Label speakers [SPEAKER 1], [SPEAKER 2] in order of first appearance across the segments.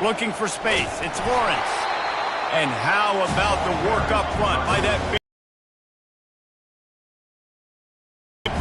[SPEAKER 1] Looking for space. It's Lawrence. And how about the work up front by that big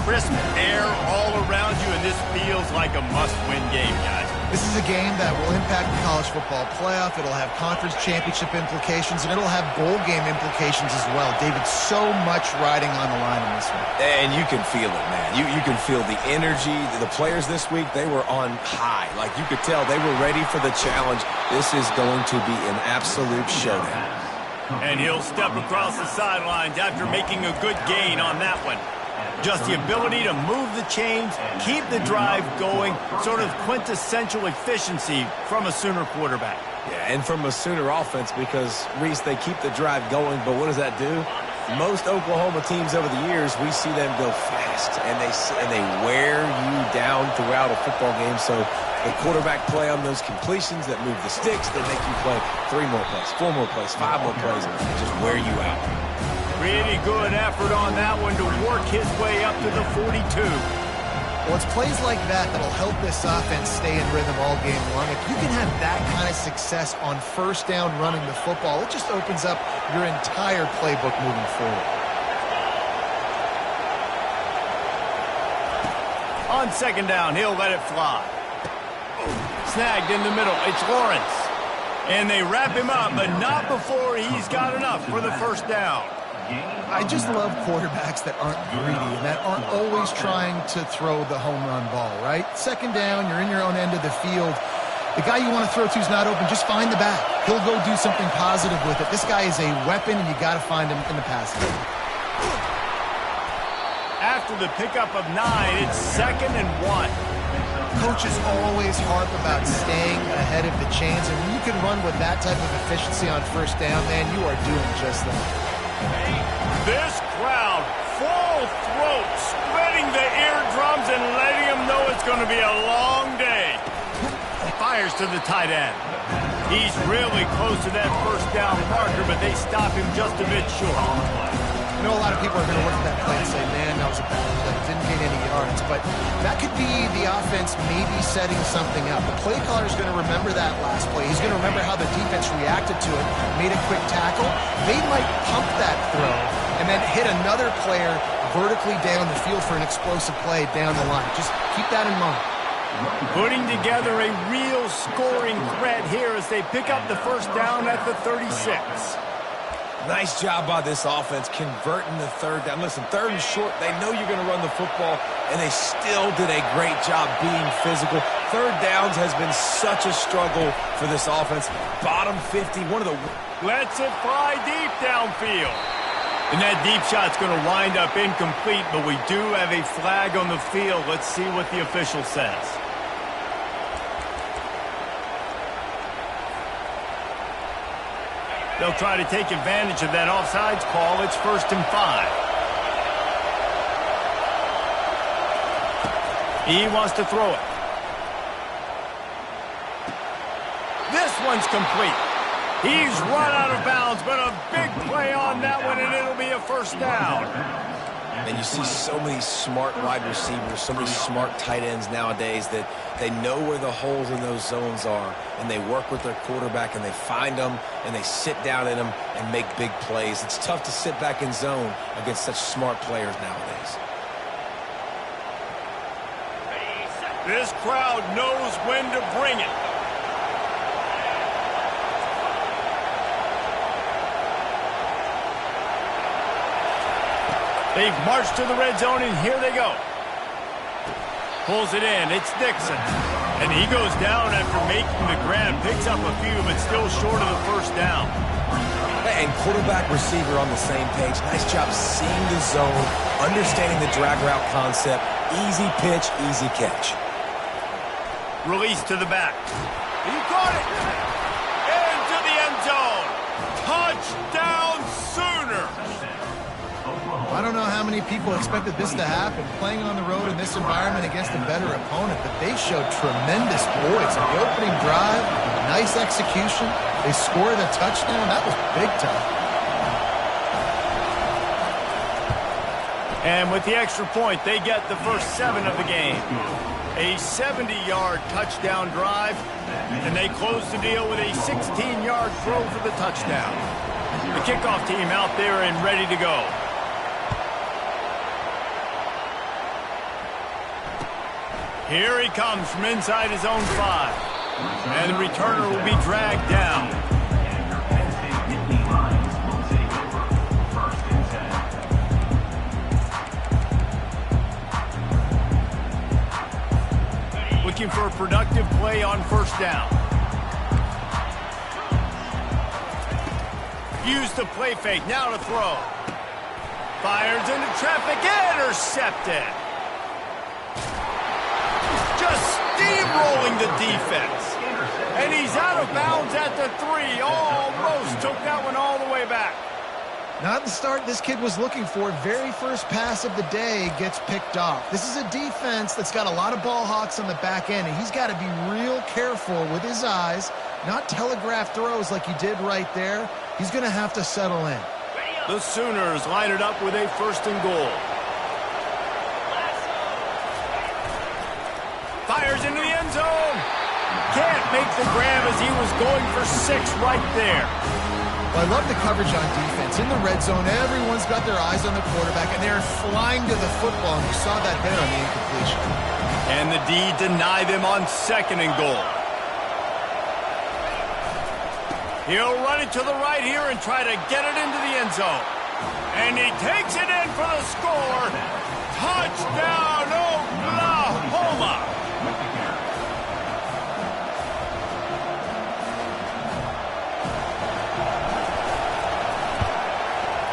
[SPEAKER 1] crisp air all around you, and this feels like a must-win game, guys.
[SPEAKER 2] This is a game that will impact the college football playoff. It'll have conference championship implications, and it'll have bowl game implications as well. David, so much riding on the line in this one.
[SPEAKER 3] And you can feel it, man. You can feel the energy. The players this week, they were on high. Like, you could tell they were ready for the challenge. This is going to be an absolute showdown.
[SPEAKER 1] And he'll step across the sidelines after making a good gain on that one. Just the ability to move the chains, keep the drive going, sort of quintessential efficiency from a Sooner quarterback.
[SPEAKER 3] Yeah, and from a Sooner offense because, Reese, they keep the drive going, but what does that do? Most Oklahoma teams over the years, we see them go fast, and they wear you down throughout a football game. So the quarterback play on those completions that move the sticks, that make you play 3 more plays, 4 more plays, 5 more plays, and just wear you out.
[SPEAKER 1] Pretty good effort on that one to work his way up to the 42.
[SPEAKER 2] Well, it's plays like that that'll help this offense stay in rhythm all game long. If you can have that kind of success on first down running the football, it just opens up your entire playbook moving forward.
[SPEAKER 1] On second down, he'll let it fly. Snagged in the middle. It's Lawrence. And they wrap him up, but not before he's got enough for the first down.
[SPEAKER 2] I just love quarterbacks that aren't greedy and that aren't always trying to throw the home run ball, right? Second down, you're in your own end of the field. The guy you want to throw to is not open. Just find the back. He'll go do something positive with it. This guy is a weapon, and you got to find him in the passing game.
[SPEAKER 1] After the pickup of 9, it's 2nd and 1.
[SPEAKER 2] Coaches always harp about staying ahead of the chains, and when you can run with that type of efficiency on first down, man, you are doing just that.
[SPEAKER 1] This crowd, full throat, spreading the eardrums and letting them know it's going to be a long day. Fires to the tight end. He's really close to that first down marker, but they stop him just a bit short.
[SPEAKER 2] I know a lot of people are going to look at that play and say, man, that was a bad play. Didn't gain any yards. But that could be the offense maybe setting something up. The play caller is going to remember that last play. He's going to remember how the defense reacted to it, made a quick tackle. They might pump that throw and then hit another player vertically down the field for an explosive play down the line. Just keep that in mind.
[SPEAKER 1] Putting together a real scoring threat here as they pick up the first down at the 36.
[SPEAKER 3] Nice job by this offense converting the third down. Listen, 3rd and short, they know you're going to run the football, and they still did a great job being physical. 3rd downs has been such a struggle for this offense. Bottom 50, one of the...
[SPEAKER 1] Lets it fly deep downfield. And that deep shot's going to wind up incomplete, but we do have a flag on the field. Let's see what the official says. They'll try to take advantage of that offsides call. It's 1st and 5. He wants to throw it. This one's complete. He's run out of bounds, but a big play on that one, and it'll be a first down.
[SPEAKER 3] And you see so many smart wide receivers, so many smart tight ends nowadays that they know where the holes in those zones are, and they work with their quarterback, and they find them, and they sit down in them and make big plays. It's tough to sit back in zone against such smart players nowadays.
[SPEAKER 1] This crowd knows when to bring it. They've marched to the red zone, and here they go. Pulls it in. It's Dixon. And he goes down after making the grab. Picks up a few, but still short of the first down.
[SPEAKER 3] And quarterback receiver on the same page. Nice job seeing the zone, understanding the drag route concept. Easy pitch, easy catch.
[SPEAKER 1] Release to the back. He caught it. Into the end zone. Touchdown Sooner.
[SPEAKER 2] I don't know how many people expected this to happen, playing on the road in this environment against a better opponent, but they showed tremendous poise on the opening drive, nice execution. They scored a touchdown. That was big time.
[SPEAKER 1] And with the extra point, they get the first 7 of the game. A 70-yard touchdown drive, and they close the deal with a 16-yard throw for the touchdown. The kickoff team out there and ready to go. Here he comes from inside his own 5. And the returner will be dragged down. Looking for a productive play on first down. Use the play fake, now to throw. Fires into traffic, intercepted. Just steamrolling the defense. And he's out of bounds at the 3. Almost took that one all the way back.
[SPEAKER 2] Not the start this kid was looking for. Very first pass of the day gets picked off. This is a defense that's got a lot of ball hawks on the back end, and he's got to be real careful with his eyes, not telegraph throws like he did right there. He's going to have to settle in.
[SPEAKER 1] The Sooners line it up with a 1st and goal. Fires into the end zone. Can't make the grab as he was going for 6 right there.
[SPEAKER 2] Well, I love the coverage on defense. In the red zone, everyone's got their eyes on the quarterback, and they're flying to the football, and you saw that there on the incompletion.
[SPEAKER 1] And the D deny them on 2nd and goal. He'll run it to the right here and try to get it into the end zone. And he takes it in for the score. Touchdown, Oklahoma!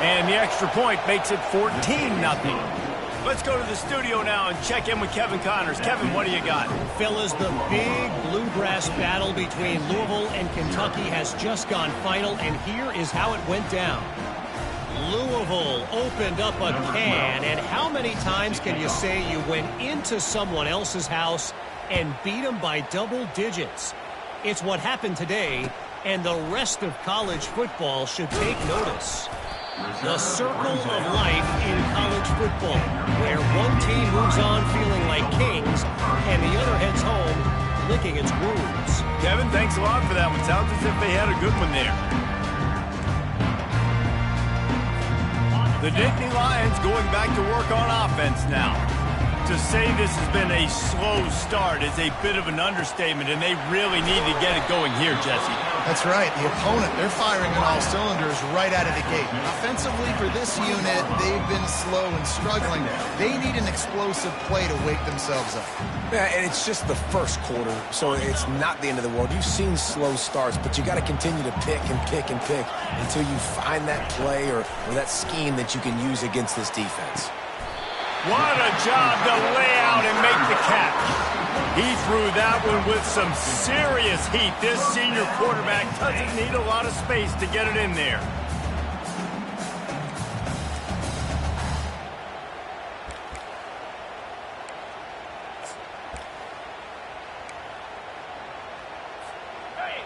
[SPEAKER 1] And the extra point makes it 14-0. Let's go to the studio now and check in with Kevin Connors. Kevin, what do you got?
[SPEAKER 4] Fellas, the big bluegrass battle between Louisville and Kentucky has just gone final, and here is how it went down. Louisville opened up a can, and how many times can you say you went into someone else's house and beat them by double digits? It's what happened today, and the rest of college football should take notice. The circle of life in college football, where one team moves on feeling like kings and the other heads home licking its wounds.
[SPEAKER 1] Kevin, thanks a lot for that one. Sounds as if they had a good one there. The Nittany Lions going back to work on offense now. To say this has been a slow start is a bit of an understatement, and they really need to get it going here, Jesse.
[SPEAKER 2] That's right. The opponent, they're firing on all cylinders right out of the gate. Offensively for this unit, they've been slow and struggling. They need an explosive play to wake themselves up.
[SPEAKER 3] Yeah, and it's just the first quarter, so it's not the end of the world. You've seen slow starts, but you got to continue to pick and pick and pick until you find that play or that scheme that you can use against this defense.
[SPEAKER 1] What a job to lay out and make the catch. He threw that one with some serious heat. This senior quarterback doesn't need a lot of space to get it in there.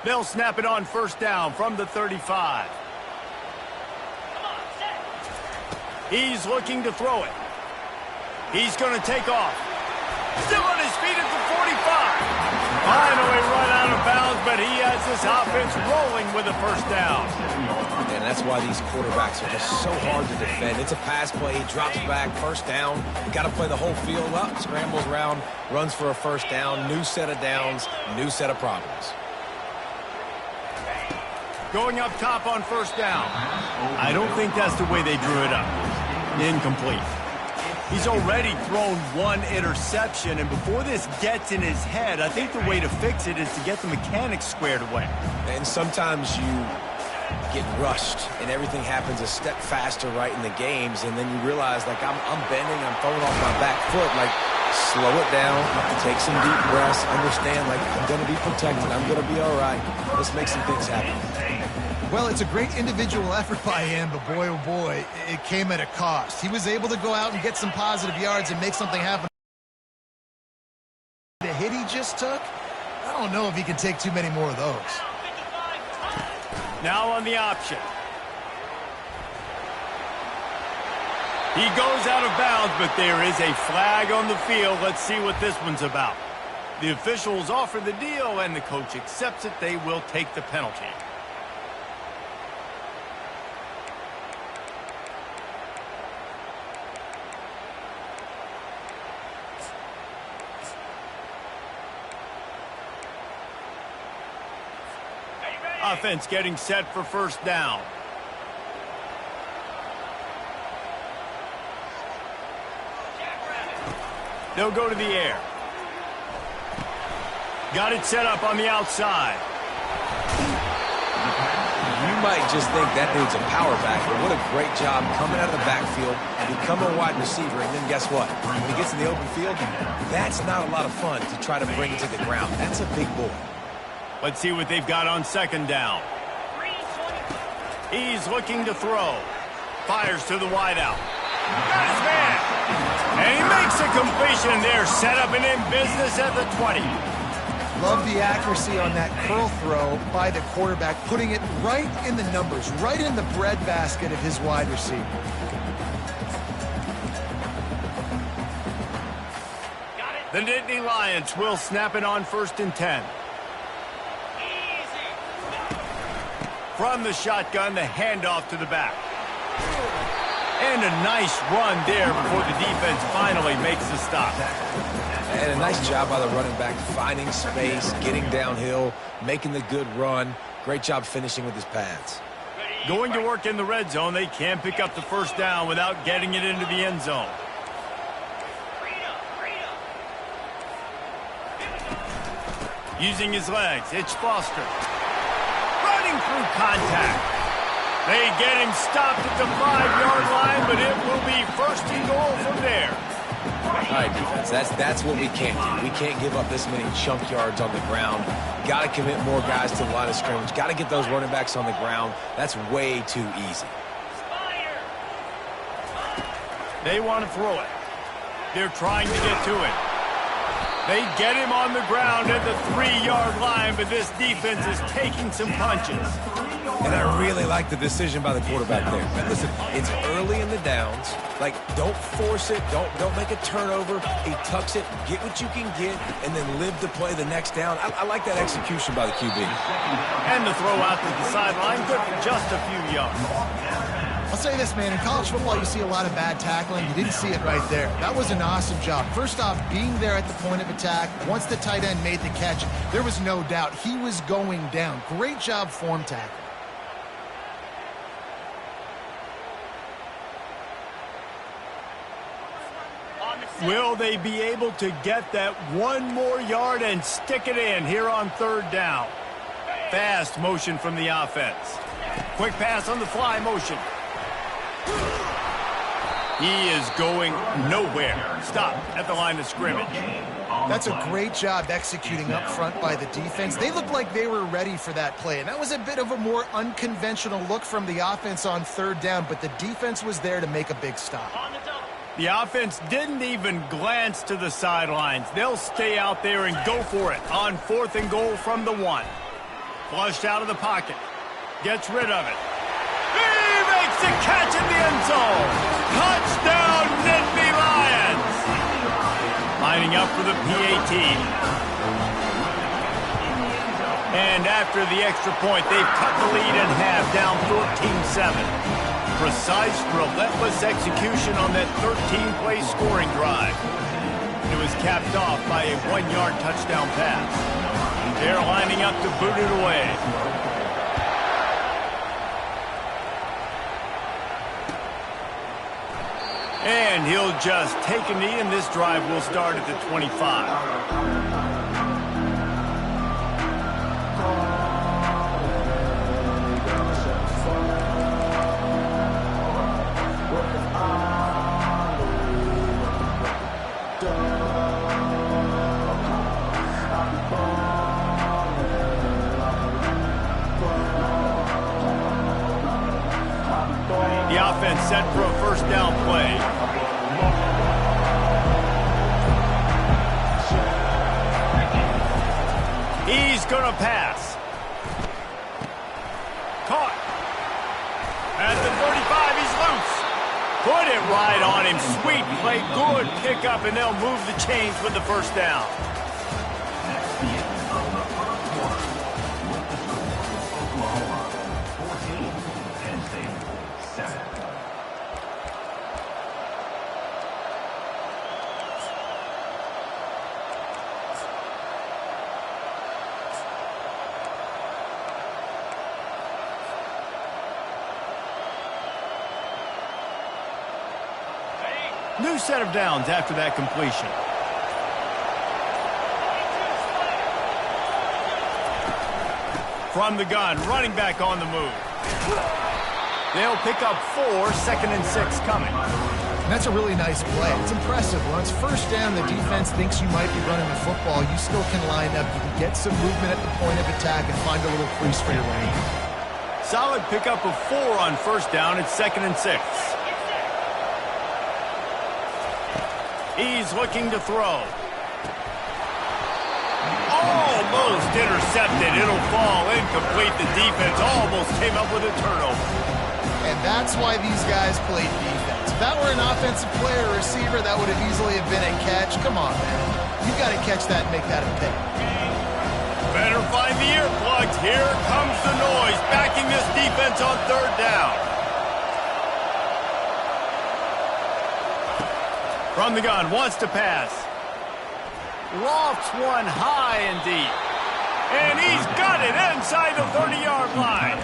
[SPEAKER 1] They'll snap it on 1st down from the 35. He's looking to throw it. He's going to take off. Still on his feet at the 45. Finally run out of bounds, but he has this offense rolling with a 1st down.
[SPEAKER 3] And that's why these quarterbacks are just so hard to defend. It's a pass play, he drops back, 1st down. You got to play the whole field up, scrambles around, runs for a 1st down, new set of downs, new set of problems.
[SPEAKER 1] Going up top on 1st down. I don't think that's the way they drew it up. Incomplete. He's already thrown 1 interception, and before this gets in his head, I think the way to fix it is to get the mechanics squared away.
[SPEAKER 3] And sometimes you get rushed, and everything happens a step faster right in the games, and then you realize, like, I'm bending, I'm throwing off my back foot, like, slow it down, take some deep breaths, understand, like, I'm going to be protected, I'm going to be all right. Let's make some things happen.
[SPEAKER 2] Well, it's a great individual effort by him, but boy, oh boy, it came at a cost. He was able to go out and get some positive yards and make something happen. The hit he just took, I don't know if he can take too many more of those.
[SPEAKER 1] Now on the option. He goes out of bounds, but there is a flag on the field. Let's see what this one's about. The officials offer the deal, and the coach accepts it. They will take the penalty. Offense getting set for first down. They'll go to the air. Got it set up on the outside.
[SPEAKER 3] You might just think that dude's a power back, but what a great job coming out of the backfield, becoming a wide receiver, and then guess what? When he gets in the open field, that's not a lot of fun to try to bring it to the ground. That's a big boy.
[SPEAKER 1] Let's see what they've got on second down. He's looking to throw. Fires to the wideout. Got his man. And he makes a completion there. Set up and in business at the 20.
[SPEAKER 2] Love the accuracy on that curl throw by the quarterback, putting it right in the numbers, right in the breadbasket of his wide receiver.
[SPEAKER 1] The Nittany Lions will snap it on 1st and 10. From the shotgun, the handoff to the back. And a nice run there before the defense finally makes the stop.
[SPEAKER 3] And a nice job by the running back, finding space, getting downhill, making the good run. Great job finishing with his pads.
[SPEAKER 1] Going to work in the red zone, they can't pick up the first down without getting it into the end zone. Using his legs, it's Foster. Running through contact. They get him stopped at the 5-yard line, but it will be 1st and goal from there.
[SPEAKER 3] All right, defense, that's what we can't do. We can't give up this many chunk yards on the ground. Got to commit more guys to the line of scrimmage. Got to get those running backs on the ground. That's way too easy.
[SPEAKER 1] They want to throw it. They're trying to get to it. They get him on the ground at the 3-yard line, but this defense is taking some punches.
[SPEAKER 3] And I really like the decision by the quarterback there. But listen, it's early in the downs. Like, don't force it. Don't make a turnover. He tucks it, get what you can get, and then live to play the next down. I like that execution by the QB.
[SPEAKER 1] And the throw out to the sideline, good for just a few yards.
[SPEAKER 2] I'll say this, man, in college football you see a lot of bad tackling. You didn't see it right there. That was an awesome job. First off, being there at the point of attack. Once the tight end made the catch, there was no doubt he was going down. Great job form tackling.
[SPEAKER 1] Will they be able to get that one more yard and stick it in here on 3rd down? Fast motion from the offense. Quick pass on the fly motion. He is going nowhere. Stop at the line of scrimmage.
[SPEAKER 2] That's a great job executing up front by the defense. They looked like they were ready for that play, and that was a bit of a more unconventional look from the offense on 3rd down, but the defense was there to make a big stop.
[SPEAKER 1] The offense didn't even glance to the sidelines. They'll stay out there and go for it on 4th and goal from the 1. Flushed out of the pocket. Gets rid of it. He makes a catch in the end zone. Touchdown, Nittany Lions. Lining up for the PAT. And after the extra point, they've cut the lead in half, down 14-7. Precise, relentless execution on that 13-play scoring drive. It was capped off by a 1-yard touchdown pass. They're lining up to boot it away. And he'll just take a knee, and this drive will start at the 25. Offense set for a first down play. He's going to pass. Caught. At the 35, he's loose. Put it right on him. Sweet play, good pickup, and they'll move the chains with the first down. New set of downs after that completion. From the gun, running back on the move. They'll pick up 4, 2nd and 6 coming.
[SPEAKER 2] And that's a really nice play. It's impressive. When it's first down, the defense thinks you might be running the football. You still can line up. You can get some movement at the point of attack and find a little crease for your lane.
[SPEAKER 1] Solid pickup of 4 on first down. It's 2nd and 6. He's looking to throw. Almost intercepted. It'll fall incomplete. The defense almost came up with a turnover.
[SPEAKER 2] And that's why these guys played defense. If that were an offensive player or receiver, that would have easily have been a catch. Come on, man. You got to catch that and make that a pick.
[SPEAKER 1] Better find the earplugs. Here comes the noise, backing this defense on 3rd down. From the gun, wants to pass. Lofts one high and deep. And he's got it inside the 30-yard line.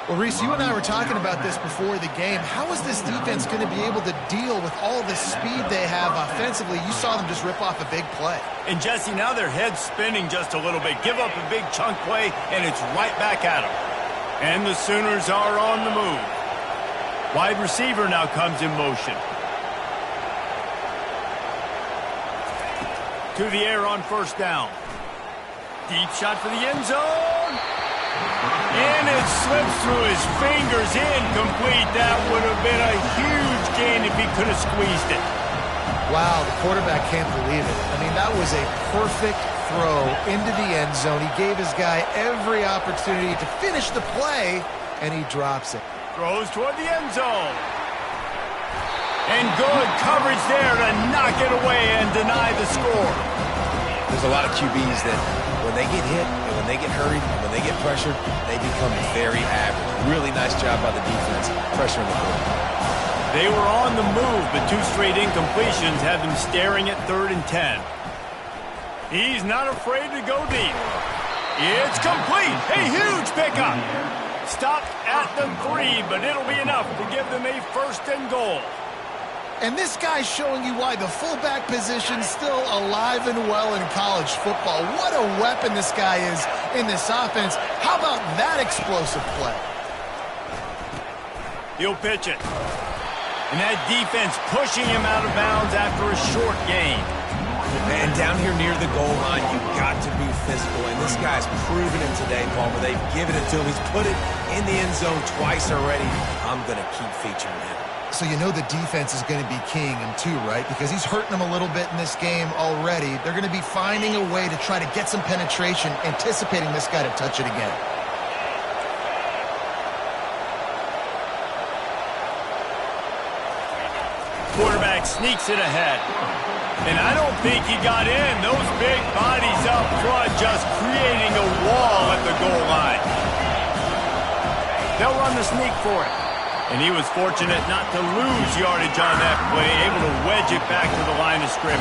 [SPEAKER 2] Well, Reese, you and I were talking about this before the game. How is this defense going to be able to deal with all the speed they have offensively? You saw them just rip off a big play.
[SPEAKER 1] And, Jesse, now their head's spinning just a little bit. Give up a big chunk play, and it's right back at them. And the Sooners are on the move. Wide receiver now comes in motion. To the air on first down. Deep shot for the end zone. And it slips through his fingers, incomplete. That would have been a huge gain if he could have squeezed it.
[SPEAKER 2] Wow, the quarterback can't believe it. I mean, that was a perfect throw into the end zone. He gave his guy every opportunity to finish the play, and he drops it.
[SPEAKER 1] Throws toward the end zone. And good coverage there to knock it away and deny the score.
[SPEAKER 3] There's a lot of QBs that when they get hit and when they get hurried and when they get pressured, they become very average. Really nice job by the defense, pressuring the quarterback.
[SPEAKER 1] They were on the move, but 2 straight incompletions had them staring at 3rd and 10. He's not afraid to go deep. It's complete. A huge pickup. Stopped at the 3, but it'll be enough to give them a 1st and goal.
[SPEAKER 2] And this guy's showing you why the fullback position's still alive and well in college football. What a weapon this guy is in this offense. How about that explosive play?
[SPEAKER 1] He'll pitch it. And that defense pushing him out of bounds after a short gain.
[SPEAKER 3] And down here near the goal line, you've got to be physical. And this guy's proven it today, Palmer. They've given it to him. He's put it in the end zone twice already. I'm going to keep featuring him.
[SPEAKER 2] So you know the defense is going to be keying him too, right? Because he's hurting them a little bit in this game already. They're going to be finding a way to try to get some penetration, anticipating this guy to touch it again.
[SPEAKER 1] Quarterback sneaks it ahead. And I don't think he got in. Those big bodies up front just creating a wall at the goal line. They'll run the sneak for it. And he was fortunate not to lose yardage on that play, able to wedge it back to the line of scrimmage.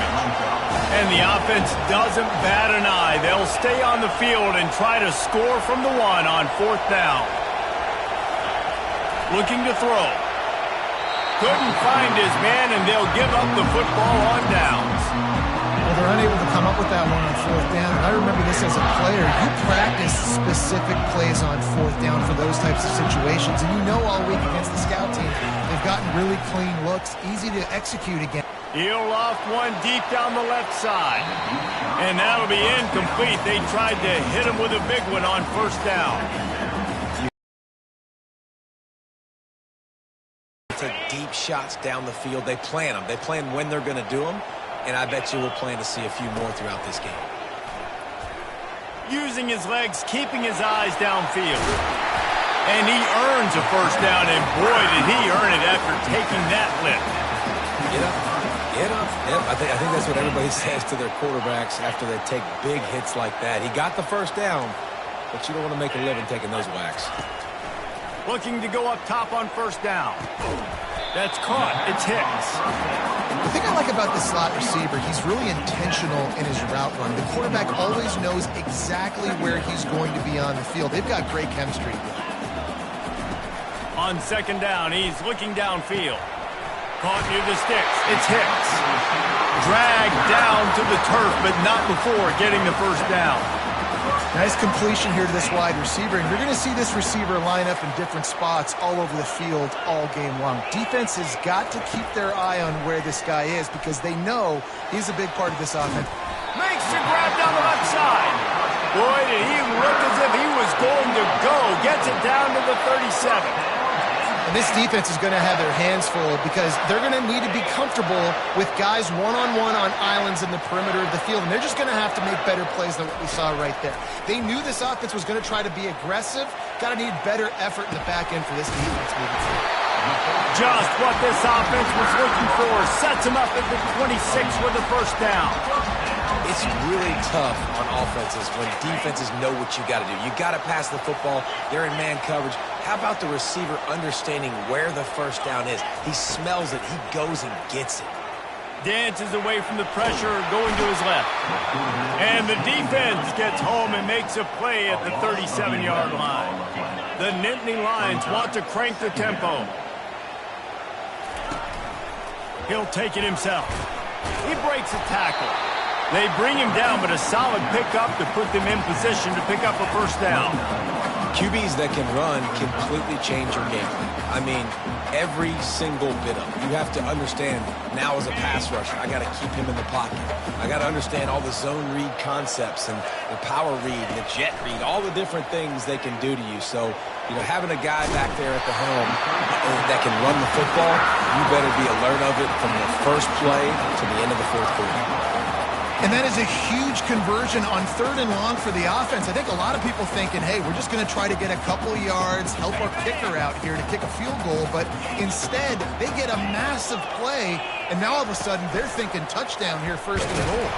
[SPEAKER 1] And the offense doesn't bat an eye. They'll stay on the field and try to score from the 1 on 4th down. Looking to throw. Couldn't find his man, and they'll give up the football on downs.
[SPEAKER 2] Well, they're unable to come up with that one on 4th down. And I remember this as a player. You practice specific plays on 4th down for those types of situations. And you know all week against the scout team, they've gotten really clean looks, easy to execute again.
[SPEAKER 1] He'll loft one deep down the left side. And that'll be incomplete. They tried to hit him with a big one on 1st down.
[SPEAKER 3] Take deep shots down the field. They plan them. They plan when they're going to do them. And I bet you we'll plan to see a few more throughout this game.
[SPEAKER 1] Using his legs, keeping his eyes downfield. And he earns a 1st down, and boy, did he earn it after taking that lift.
[SPEAKER 3] Get up. Get up. Yep, I think that's what everybody says to their quarterbacks after they take big hits like that. He got the 1st down, but you don't want to make a living taking those whacks.
[SPEAKER 1] Looking to go up top on 1st down. That's caught. It's Hicks.
[SPEAKER 2] The thing I like about the slot receiver, he's really intentional in his route run. The quarterback always knows exactly where he's going to be on the field. They've got great chemistry together.
[SPEAKER 1] On 2nd down, he's looking downfield. Caught near the sticks. It's Hicks. Dragged down to the turf, but not before getting the first down.
[SPEAKER 2] Nice completion here to this wide receiver, and you're going to see this receiver line up in different spots all over the field all game long. Defense has got to keep their eye on where this guy is because they know he's a big part of this offense.
[SPEAKER 1] Makes the grab down the left side. Boy, did he look as if he was going to go. Gets it down to the 37.
[SPEAKER 2] And this defense is going to have their hands full because they're going to need to be comfortable with guys one-on-one on islands in the perimeter of the field. And they're just going to have to make better plays than what we saw right there. They knew this offense was going to try to be aggressive. Got to need better effort in the back end for this defense moving forward.
[SPEAKER 1] Just what this offense was looking for. Sets him up at the 26 with the first down.
[SPEAKER 3] It's really tough on offenses when defenses know what you got to do. You got to pass the football. They're in man coverage. How about the receiver understanding where the first down is? He smells it. He goes and gets it.
[SPEAKER 1] Dances away from the pressure, going to his left. And the defense gets home and makes a play at the 37-yard line. The Nittany Lions want to crank the tempo. He'll take it himself. He breaks a tackle. They bring him down, but a solid pickup to put them in position to pick up a first down.
[SPEAKER 3] QBs that can run completely change your game plan. I mean, every single bit of it. You have to understand now as a pass rusher, I got to keep him in the pocket. I got to understand all the zone read concepts and the power read and the jet read, all the different things they can do to you. So, you know, having a guy back there at the helm that can run the football, you better be alert of it from the first play to the end of the fourth quarter.
[SPEAKER 2] And that is a huge conversion on 3rd and long for the offense. I think a lot of people thinking, hey, we're just going to try to get a couple yards, help our kicker out here to kick a field goal. But instead, they get a massive play, and now all of a sudden they're thinking touchdown here, 1st and goal.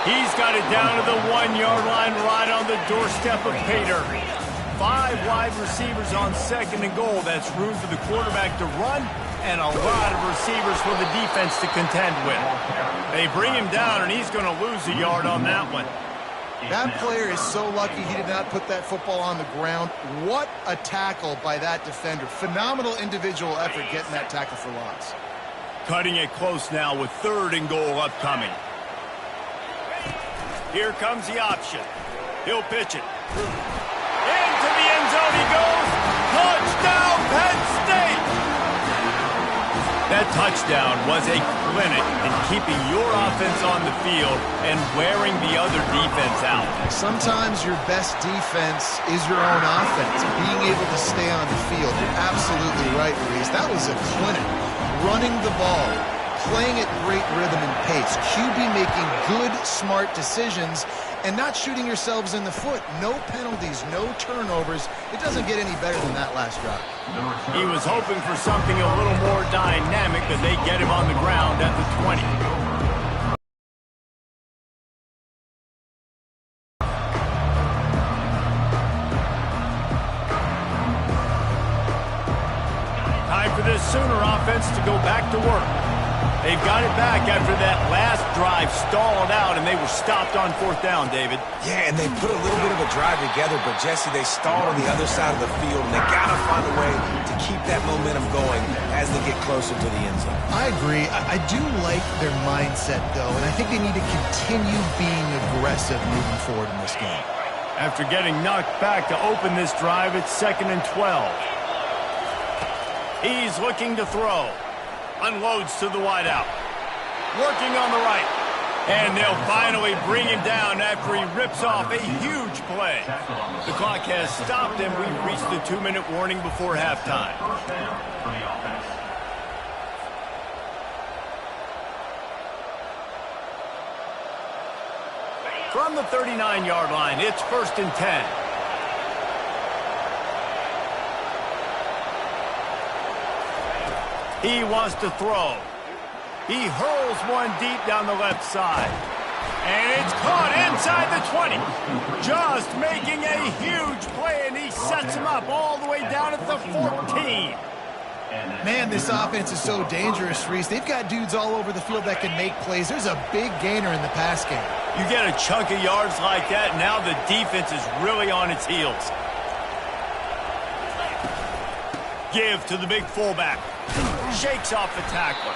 [SPEAKER 1] He's got it down to the 1-yard line right on the doorstep of Pater. 5 wide receivers on 2nd and goal. That's room for the quarterback to run and a lot of receivers for the defense to contend with. They bring him down, and he's going to lose a yard on that one.
[SPEAKER 2] That player is so lucky he did not put that football on the ground. What a tackle by that defender. Phenomenal individual effort getting that tackle for loss.
[SPEAKER 1] Cutting it close now with 3rd and goal upcoming. Here comes the option. He'll pitch it. Into the end zone he goes. Touchdown, Penn State! That touchdown was a clinic in keeping your offense on the field and wearing the other defense out.
[SPEAKER 2] Sometimes your best defense is your own offense, being able to stay on the field. You're absolutely right, Reese. That was a clinic. Running the ball, playing at great rhythm and pace. QB making good, smart decisions and not shooting yourselves in the foot. No penalties, no turnovers. It doesn't get any better than that last drive.
[SPEAKER 1] He was hoping for something a little more dynamic, but they get him on the ground at the 20. Time for this Sooner offense to go back to work. They've got it back after that last drive stalled out, and they were stopped on 4th down, David.
[SPEAKER 3] Yeah, and they put a little bit of a drive together, but, Jesse, they stalled on the other side of the field, and they got to find a way to keep that momentum going as they get closer to the end zone.
[SPEAKER 2] I agree. I do like their mindset, though, and I think they need to continue being aggressive moving forward in this game.
[SPEAKER 1] After getting knocked back to open this drive, it's 2nd and 12. He's looking to throw. Unloads to the wideout. Working on the right. And they'll finally bring him down after he rips off a huge play. The clock has stopped, and we've reached the 2-minute warning before halftime. From the 39-yard line, it's 1st and 10. He wants to throw. He hurls one deep down the left side. And it's caught inside the 20. Just making a huge play, and he sets him up all the way down at the 14.
[SPEAKER 2] Man, this offense is so dangerous, Reese. They've got dudes all over the field that can make plays. There's a big gainer in the pass game.
[SPEAKER 1] You get a chunk of yards like that, now the defense is really on its heels. Give to the big fullback. shakes off the tackler.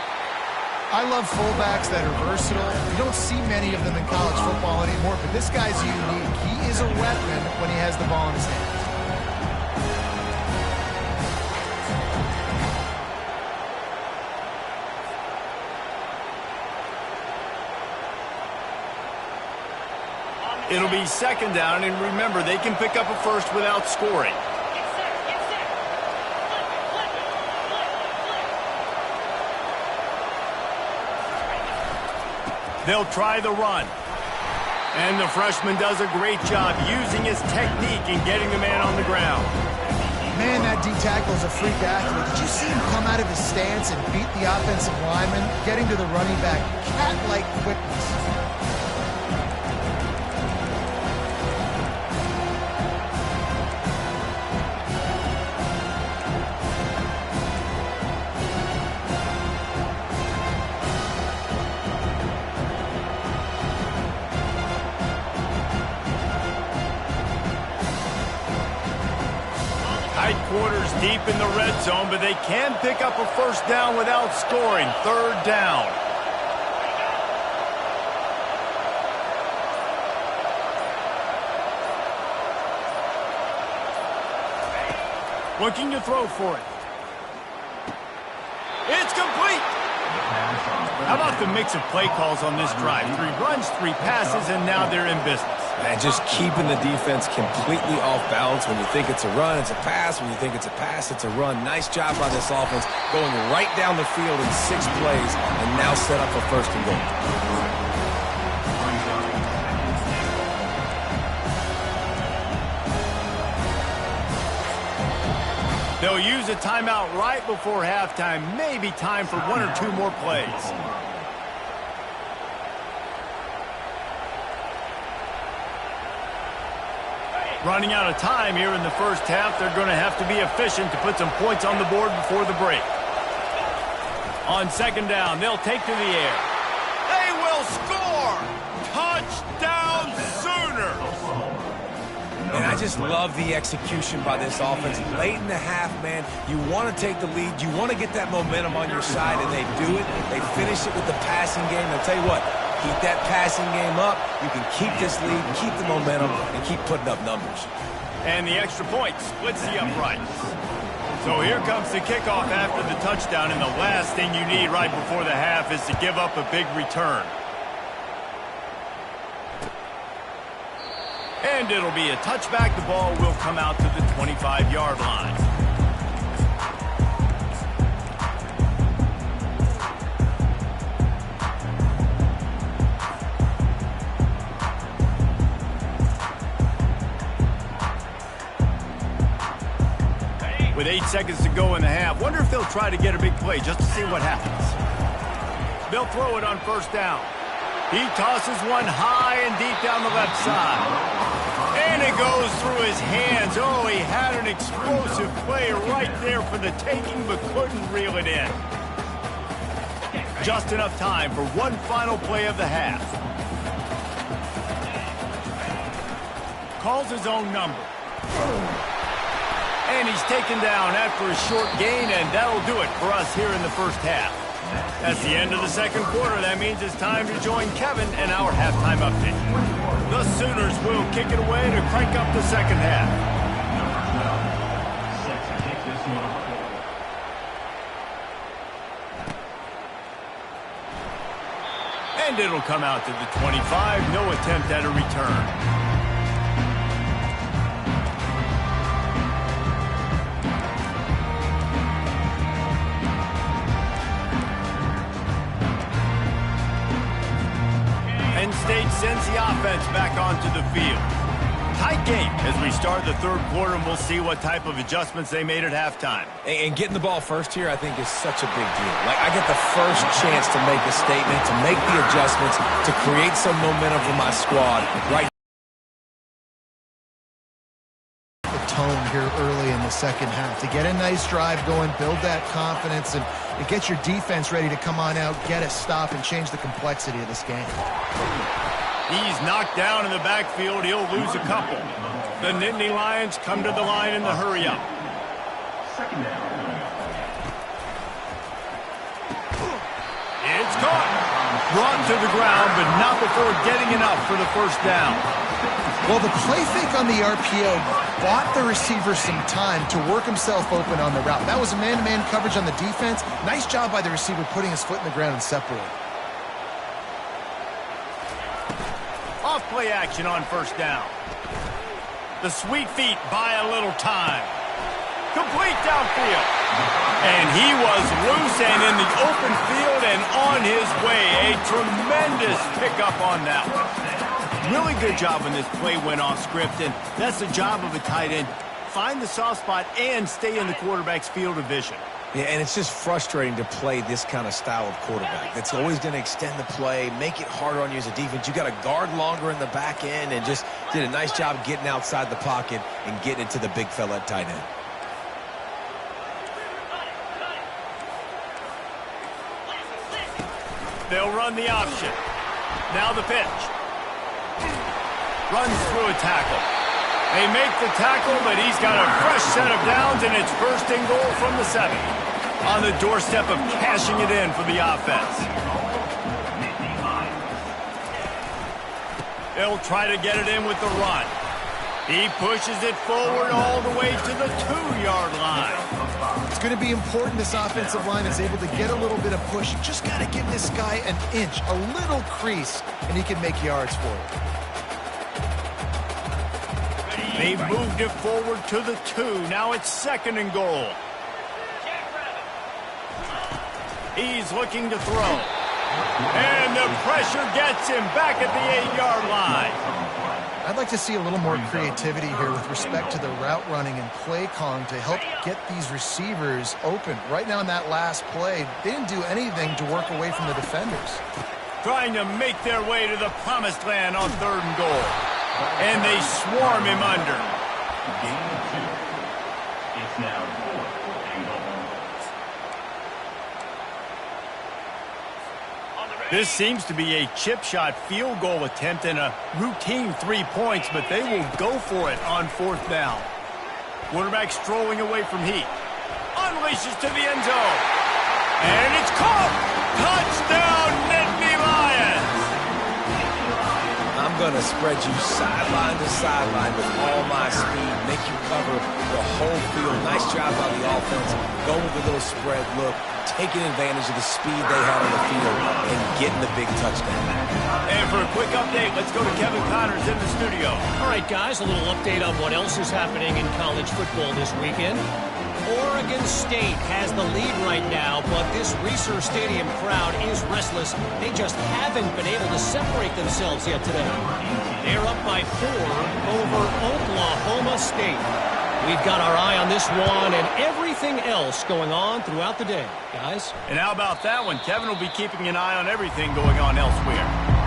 [SPEAKER 2] I love fullbacks that are versatile. You don't see many of them in college football anymore, but this guy's unique. He is a weapon when he has the ball in his hands.
[SPEAKER 1] It'll be second down, and remember, they can pick up a first without scoring. They'll try the run. And the freshman does a great job using his technique and getting the man on the ground.
[SPEAKER 2] Man, that D-tackle is a freak athlete. Did you see him come out of his stance and beat the offensive lineman, getting to the running back? Cat-like quickness.
[SPEAKER 1] Tight quarters deep in the red zone, but they can pick up a first down without scoring. Third down. Looking to throw for it. It's complete. How about the mix of play calls on this drive? 3 runs, 3 passes, and now they're in business.
[SPEAKER 3] And just keeping the defense completely off balance. When you think it's a run, it's a pass. When you think it's a pass, it's a run. Nice job by this offense going right down the field in 6 plays and now set up for first and goal.
[SPEAKER 1] They'll use a timeout right before halftime. Maybe time for 1 or 2 more plays. Running out of time here in the first half. They're going to have to be efficient to put some points on the board before the break. On second down, they'll take to the air. They will score! Touchdown Sooners!
[SPEAKER 3] And I just love the execution by this offense. Late in the half, man, you want to take the lead. You want to get that momentum on your side, and they do it. They finish it with the passing game. I'll tell you what, keep that passing game up. You can keep this lead, keep the momentum, and keep putting up numbers.
[SPEAKER 1] And the extra point splits the uprights. So here comes the kickoff after the touchdown, and the last thing you need right before the half is to give up a big return. And it'll be a touchback. The ball will come out to the 25-yard line. With 8 seconds to go in the half, wonder if they'll try to get a big play just to see what happens. They'll throw it on first down. He tosses one high and deep down the left side. And it goes through his hands. Oh, he had an explosive play right there for the taking, but couldn't reel it in. Just enough time for one final play of the half. Calls his own number. And he's taken down after a short gain, and that'll do it for us here in the first half. That's the end of the second quarter. That means it's time to join Kevin and our halftime update. The Sooners will kick it away to crank up the second half. And it'll come out to the 25. No attempt at a return. Penn State sends the offense back onto the field. Tight game as we start the third quarter, and we'll see what type of adjustments they made at halftime.
[SPEAKER 3] And getting the ball first here, I think, is such a big deal. Like, I get the first chance to make a statement, to make the adjustments, to create some momentum for my squad. Right.
[SPEAKER 2] The tone here early in the second half. To get a nice drive going, build that confidence, and get your defense ready to come on out, get a stop, and change the complexity of this game.
[SPEAKER 1] He's knocked down in the backfield. He'll lose a couple. The Nittany Lions come to the line in the hurry-up. It's caught. Brought to the ground, but not before getting enough for the first down.
[SPEAKER 2] Well, the play fake on the RPO bought the receiver some time to work himself open on the route. That was a man-to-man coverage on the defense. Nice job by the receiver putting his foot in the ground and separating.
[SPEAKER 1] Off play action on first down. The sweet feet buy a little time. Complete downfield. And he was loose and in the open field and on his way. A tremendous pickup on that one. Really good job when this play went off script, and that's the job of a tight end. Find the soft spot and stay in the quarterback's field of vision.
[SPEAKER 3] Yeah, and it's just frustrating to play this kind of style of quarterback. That's always going to extend the play, make it harder on you as a defense. You got to guard longer in the back end, and just did a nice job getting outside the pocket and getting into the big fella at tight end.
[SPEAKER 1] They'll run the option. Now the pitch. Runs through a tackle. They make the tackle, but he's got a fresh set of downs, and it's first and goal from the 7. On the doorstep of cashing it in for the offense. They'll try to get it in with the run. He pushes it forward all the way to the 2-yard line.
[SPEAKER 2] It's going to be important this offensive line is able to get a little bit of push. You just got to give this guy an inch, a little crease, and he can make yards for it.
[SPEAKER 1] They've moved it forward to the 2. Now it's second and goal. He's looking to throw. And the pressure gets him back at the 8-yard line.
[SPEAKER 2] I'd like to see a little more creativity here with respect to the route running and play calling to help get these receivers open. Right now in that last play, they didn't do anything to work away from the defenders.
[SPEAKER 1] Trying to make their way to the promised land on third and goal. And they swarm him under.
[SPEAKER 5] It's now 4th and goal.
[SPEAKER 1] This seems to be a chip shot field goal attempt and a routine 3 points, but they will go for it on 4th down. Quarterback strolling away from heat. Unleashes to the end zone. And it's caught! Touchdown, Nittany Lions!
[SPEAKER 3] I'm going to spread you sideline to sideline with all my speed, make you cover the whole field. Nice job by the offense. Go with a little spread look, taking advantage of the speed they had on the field and getting the big touchdown.
[SPEAKER 1] And for a quick update, let's go to Kevin Connors in the studio.
[SPEAKER 4] All right, guys, a little update on what else is happening in college football this weekend. Oregon State has the lead right now, but this Reser Stadium crowd is restless. They just haven't been able to separate themselves yet today. They're up by 4 over Oklahoma State. We've got our eye on this one and everything else going on throughout the day, guys.
[SPEAKER 1] And how about that one? Kevin will be keeping an eye on everything going on elsewhere.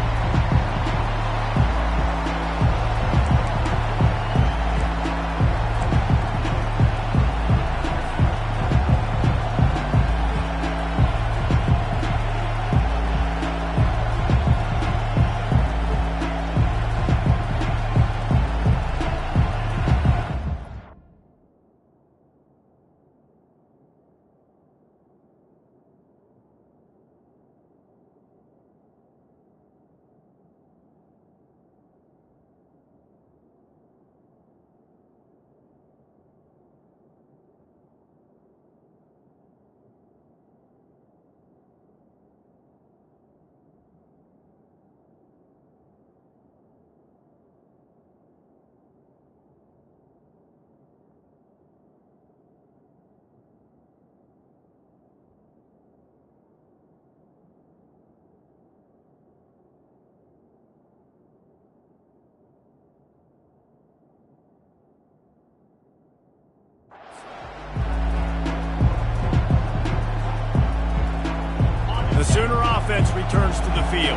[SPEAKER 1] The Sooner offense returns to the field.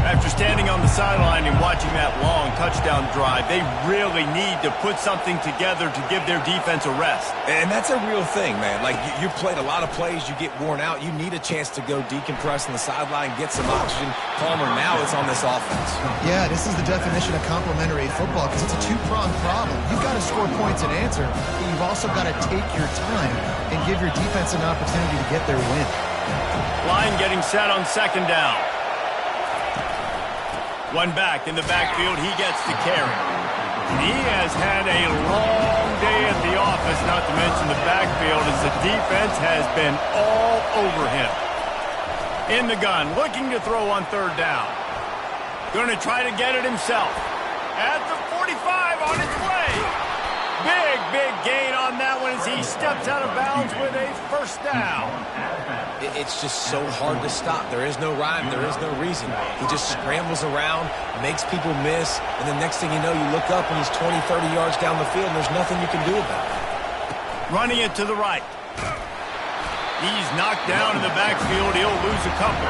[SPEAKER 1] After standing on the sideline and watching that long touchdown drive, they really need to put something together to give their defense a rest.
[SPEAKER 3] And that's a real thing, man. Like, you played a lot of plays, you get worn out. You need a chance to go decompress on the sideline, get some oxygen. Palmer, now it's on this offense.
[SPEAKER 2] Yeah, this is the definition of complementary football because it's a two-pronged problem. You've got to score points and answer, but you've also got to take your time and give your defense an opportunity to get their win.
[SPEAKER 1] Line getting set on second down. One back in the backfield. He gets to carry. He has had a long day at the office, not to mention the backfield, as the defense has been all over him. In the gun, looking to throw on third down. Going to try to get it himself. At the 45, on its way. Big gain on that one as he steps out of bounds with a first down.
[SPEAKER 3] It's just so hard to stop. There is no rhyme. There is no reason. He just scrambles around, makes people miss, and the next thing you know, you look up and he's 20, 30 yards down the field, and there's nothing you can do about it.
[SPEAKER 1] Running it to the right. He's knocked down in the backfield. He'll lose a couple.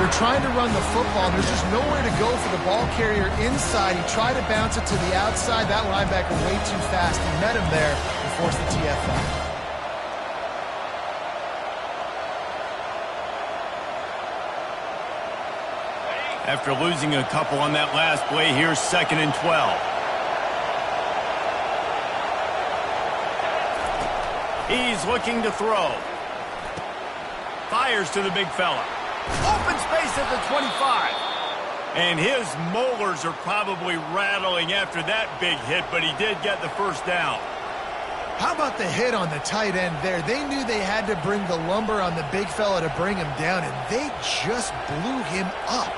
[SPEAKER 2] They're trying to run the football. There's just nowhere to go for the ball carrier inside. He tried to bounce it to the outside. That linebacker way too fast. He met him there and forced the TFL.
[SPEAKER 1] After losing a couple on that last play, here's 2nd and 12. He's looking to throw. Fires to the big fella. Open space at the 25. And his molars are probably rattling after that big hit, but he did get the first down.
[SPEAKER 2] How about the hit on the tight end there? They knew they had to bring the lumber on the big fella to bring him down, and they just blew him up.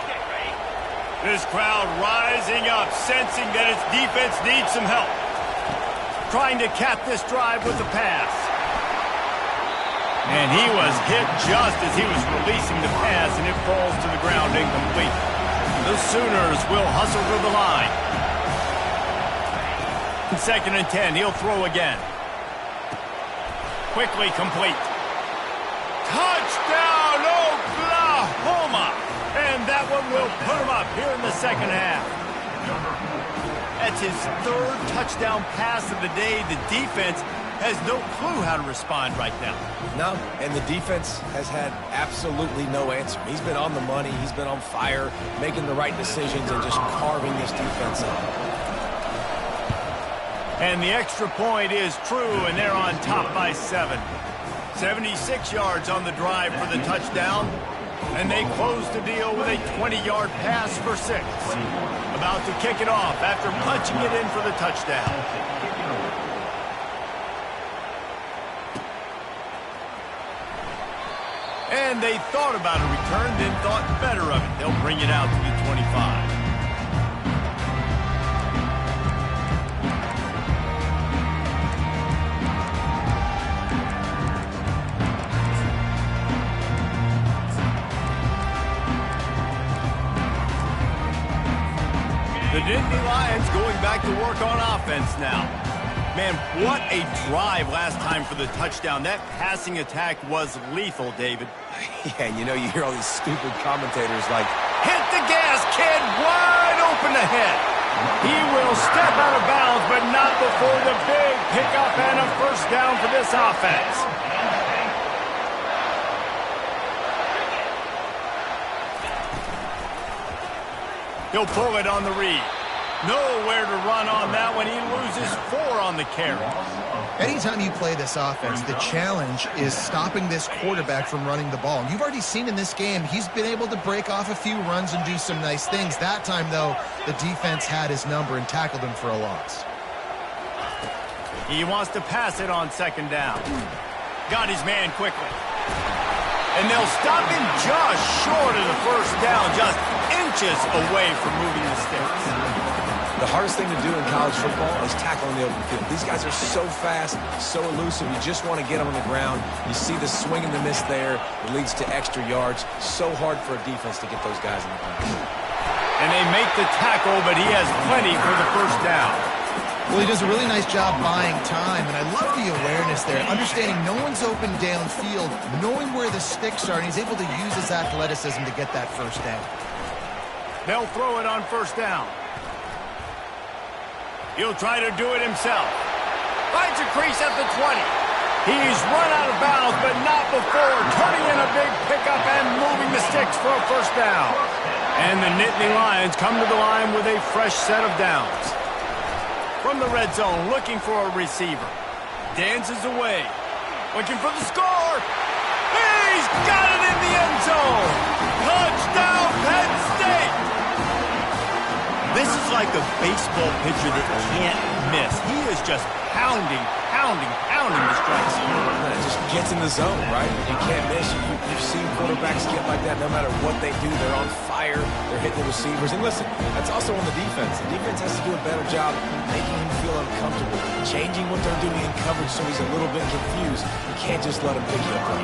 [SPEAKER 1] This crowd rising up, sensing that its defense needs some help. Trying to cap this drive with the pass. And he was hit just as he was releasing the pass, and it falls to the ground incomplete. The Sooners will hustle to the line. 2nd and 10, he'll throw again. Quickly complete. Touchdown, Oklahoma! And that one will put him up here in the second half. That's his 3rd touchdown pass of the day. The defense has no clue how to respond right now.
[SPEAKER 3] No, and the defense has had absolutely no answer. He's been on the money. He's been on fire, making the right decisions and just carving this defense up.
[SPEAKER 1] And the extra point is true, and they're on top by 7. 76 yards on the drive for the touchdown, and they close the deal with a 20-yard pass for 6. About to kick it off after punching it in for the touchdown. And they thought about a return, then thought better of it. They'll bring it out to the 25. The Nittany Lions going back to work on offense now. Man, what a drive last time for the touchdown. That passing attack was lethal, David.
[SPEAKER 3] Yeah, you know, you hear all these stupid commentators like,
[SPEAKER 1] hit the gas, kid, wide open ahead. He will step out of bounds, but not before the big pickup and a first down for this offense. He'll pull it on the read. Nowhere to run on that one. He loses 4 on the carry.
[SPEAKER 2] Anytime you play this offense, the challenge is stopping this quarterback from running the ball. You've already seen in this game, he's been able to break off a few runs and do some nice things. That time, though, the defense had his number and tackled him for a loss.
[SPEAKER 1] He wants to pass it on second down. Got his man quickly. And they'll stop him just short of the first down, just inches away from moving the sticks.
[SPEAKER 3] the hardest thing to do in college football is tackle in the open field. These guys are so fast, so elusive. You just want to get them on the ground. You see the swing and the miss there. It leads to extra yards. So hard for a defense to get those guys in the ground.
[SPEAKER 1] And they make the tackle, but he has plenty for the first down.
[SPEAKER 2] Well, he does a really nice job buying time, and I love the awareness there, understanding no one's open downfield, knowing where the sticks are, and he's able to use his athleticism to get that first down.
[SPEAKER 1] They'll throw it on first down. He'll try to do it himself. Finds a crease at the 20. He's run out of bounds, but not before turning in a big pickup and moving the sticks for a first down. And the Nittany Lions come to the line with a fresh set of downs. From the red zone, looking for a receiver. Dances away. Looking for the score. He's got it in the end zone. Touchdown, Penn State. This is like a baseball pitcher that can't miss. He is just pounding the strike zone.
[SPEAKER 3] It just gets in the zone, right? You can't miss. You've seen quarterbacks get like that no matter what they do. They're on fire. They're hitting the receivers. And listen, that's also on the defense. The defense has to do a better job making him feel uncomfortable, changing what they're doing in coverage so he's a little bit confused. You can't just let him pick you up.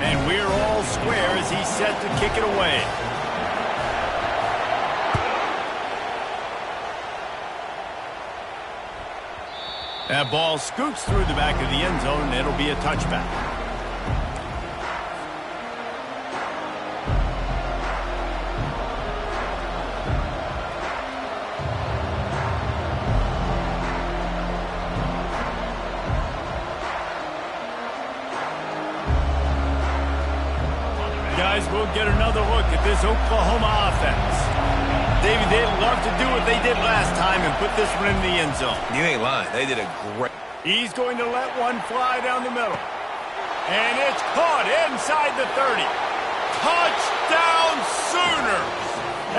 [SPEAKER 1] And we're all square as he's set to kick it away. That ball scoots through the back of the end zone, and it'll be a touchback. Guys, we'll get another look at this Oklahoma offense. Davey, they'd love to do what they did last time and put this one in the end zone.
[SPEAKER 3] You ain't lying. They did a great...
[SPEAKER 1] He's going to let one fly down the middle. And it's caught inside the 30. Touchdown, Sooners!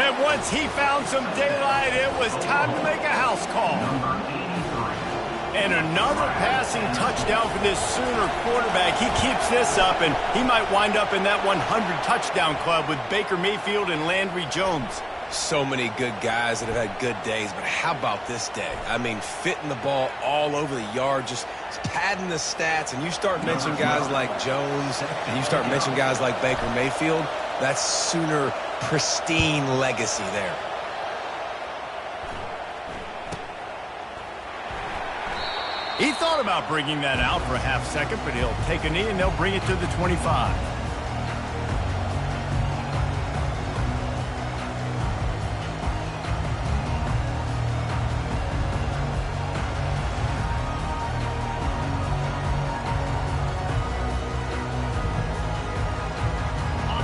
[SPEAKER 1] And once he found some daylight, it was time to make a house call. And another passing touchdown for this Sooner quarterback. He keeps this up, and he might wind up in that 100-touchdown club with Baker Mayfield and Landry Jones.
[SPEAKER 3] So many good guys that have had good days, but how about this day? I mean, fitting the ball all over the yard, just padding the stats, and you start mentioning guys like Jones, and you start mentioning guys like Baker Mayfield, that's Sooner pristine legacy there.
[SPEAKER 1] He thought about bringing that out for a half second, but he'll take a knee and they'll bring it to the 25.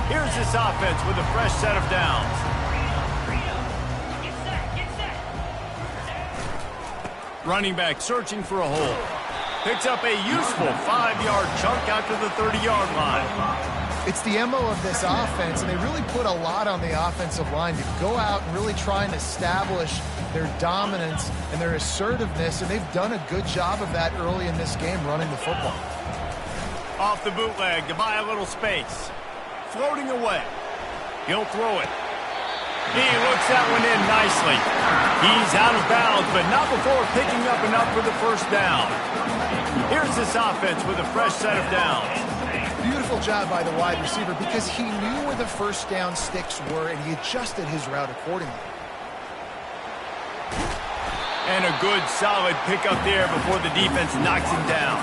[SPEAKER 1] Here's this offense with a fresh set of downs. Running back searching for a hole. Picks up a useful 5-yard chunk out to the 30-yard line.
[SPEAKER 2] It's the MO of this offense, and they really put a lot on the offensive line to go out and really try and establish their dominance and their assertiveness, and they've done a good job of that early in this game running the football.
[SPEAKER 1] Off the bootleg to buy a little space. Floating away. He'll throw it. He looks that one in nicely. He's out of bounds, but not before picking up enough for the first down. Here's this offense with a fresh set of downs.
[SPEAKER 2] Beautiful job by the wide receiver because he knew where the first down sticks were, and he adjusted his route accordingly.
[SPEAKER 1] And a good, solid pickup there before the defense knocks him down.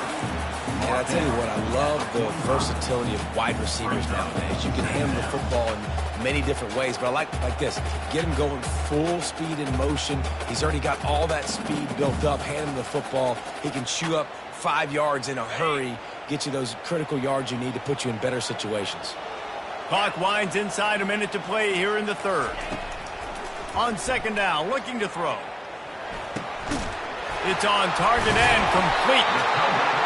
[SPEAKER 3] And I tell you what, I love the versatility of wide receivers nowadays. You can handle the football in many different ways, but I like this. Get him going full speed in motion. He's already got all that speed built up. Hand him the football. He can chew up 5 yards in a hurry, get you those critical yards you need to put you in better situations.
[SPEAKER 1] Clock winds inside a minute to play here in the third. On second down, looking to throw. It's on target and complete.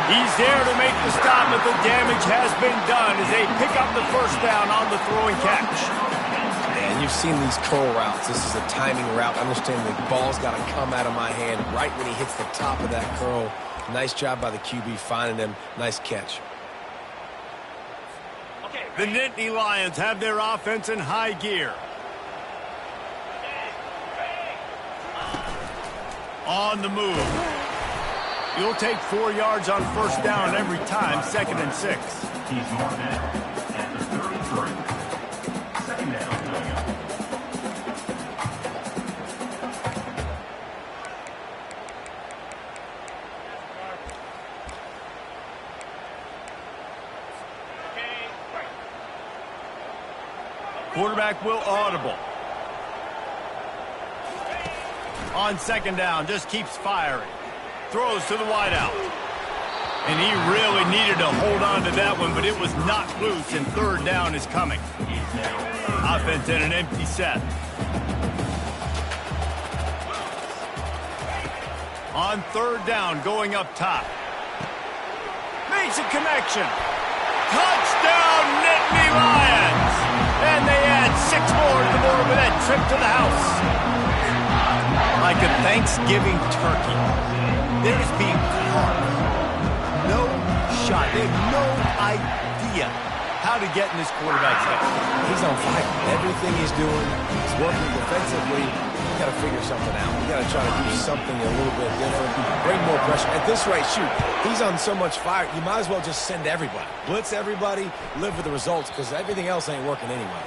[SPEAKER 1] He's there to make the stop, but the damage has been done as they pick up the first down on the throwing catch.
[SPEAKER 3] And you've seen these curl routes. This is a timing route. Understand the ball's got to come out of my hand right when he hits the top of that curl. Nice job by the QB finding him. Nice catch.
[SPEAKER 1] The Nittany Lions have their offense in high gear. On the move. You'll take 4 yards on first down every time, 2nd and 6.
[SPEAKER 5] He's marked at the 33. Second down.
[SPEAKER 1] Quarterback will audible. On second down, just keeps firing. Throws to the wideout. And he really needed to hold on to that one, but it was knocked loose, and third down is coming. Offense in an empty set. On third down, going up top. Makes a connection. Touchdown, Nittany Lions! And they add 6 more to the board with that trip to the house. Like a Thanksgiving turkey, they're just being carved. No shot. They have no idea how to get in this quarterback's head.
[SPEAKER 3] He's on fire. Everything he's doing is working defensively. We got to figure something out. We got to try to do something a little bit different. Bring more pressure. At this rate, shoot, he's on so much fire, you might as well just send everybody. Blitz everybody, live with the results, because everything else ain't working anyway.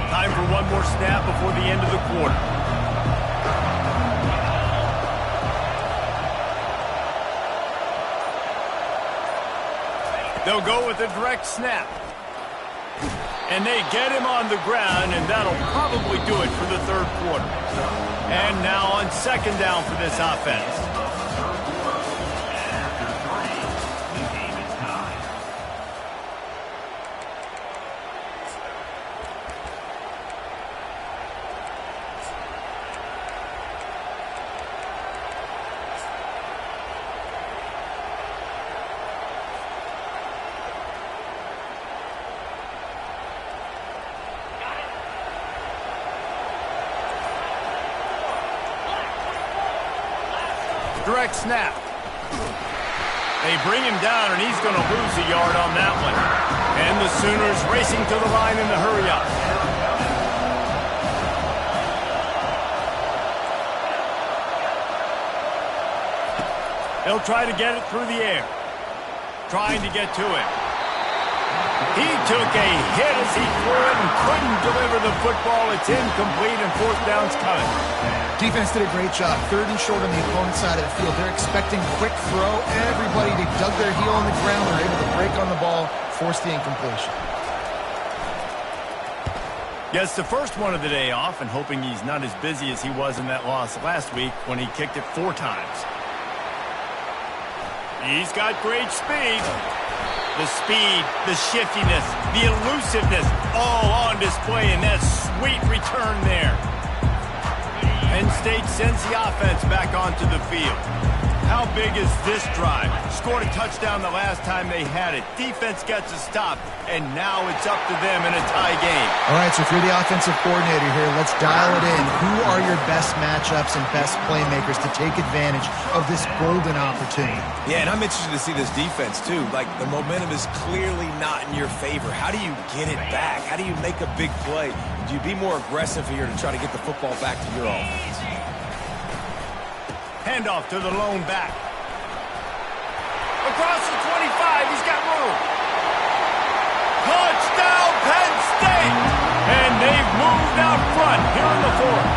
[SPEAKER 1] Time for one more snap before the end of the quarter. They'll go with a direct snap. And they get him on the ground, and that'll probably do it for the third quarter. And now on second down for this offense. Direct snap. They bring him down, and he's going to lose a yard on that one. And the Sooners racing to the line in the hurry-up. They'll try to get it through the air. Trying to get to it. He took a hit as he threw it and couldn't deliver the football. It's incomplete, and fourth down's coming.
[SPEAKER 2] Defense did a great job. Third and short on the opponent's side of the field. They're expecting quick throw. Everybody, they dug their heel on the ground. They're able to break on the ball, force the incompletion.
[SPEAKER 1] Gets the first one of the day off, and hoping he's not as busy as he was in that loss last week when he kicked it 4 times. He's got great speed. The speed, the shiftiness, the elusiveness, all on display in that sweet return there. Penn State sends the offense back onto the field. How big is this drive? Scored a touchdown the last time they had it. Defense gets a stop, and now it's up to them in a tie game.
[SPEAKER 2] All right, so if you're the offensive coordinator here, let's dial it in. Who are your best matchups and best playmakers to take advantage of this golden opportunity?
[SPEAKER 3] Yeah, and I'm interested to see this defense, too. Like, the momentum is clearly not in your favor. How do you get it back? How do you make a big play? Do you be more aggressive here to try to get the football back to your offense?
[SPEAKER 1] Handoff to the lone back. Across the 25, he's got room. Touchdown, Penn State! And they've moved out front here in the fourth.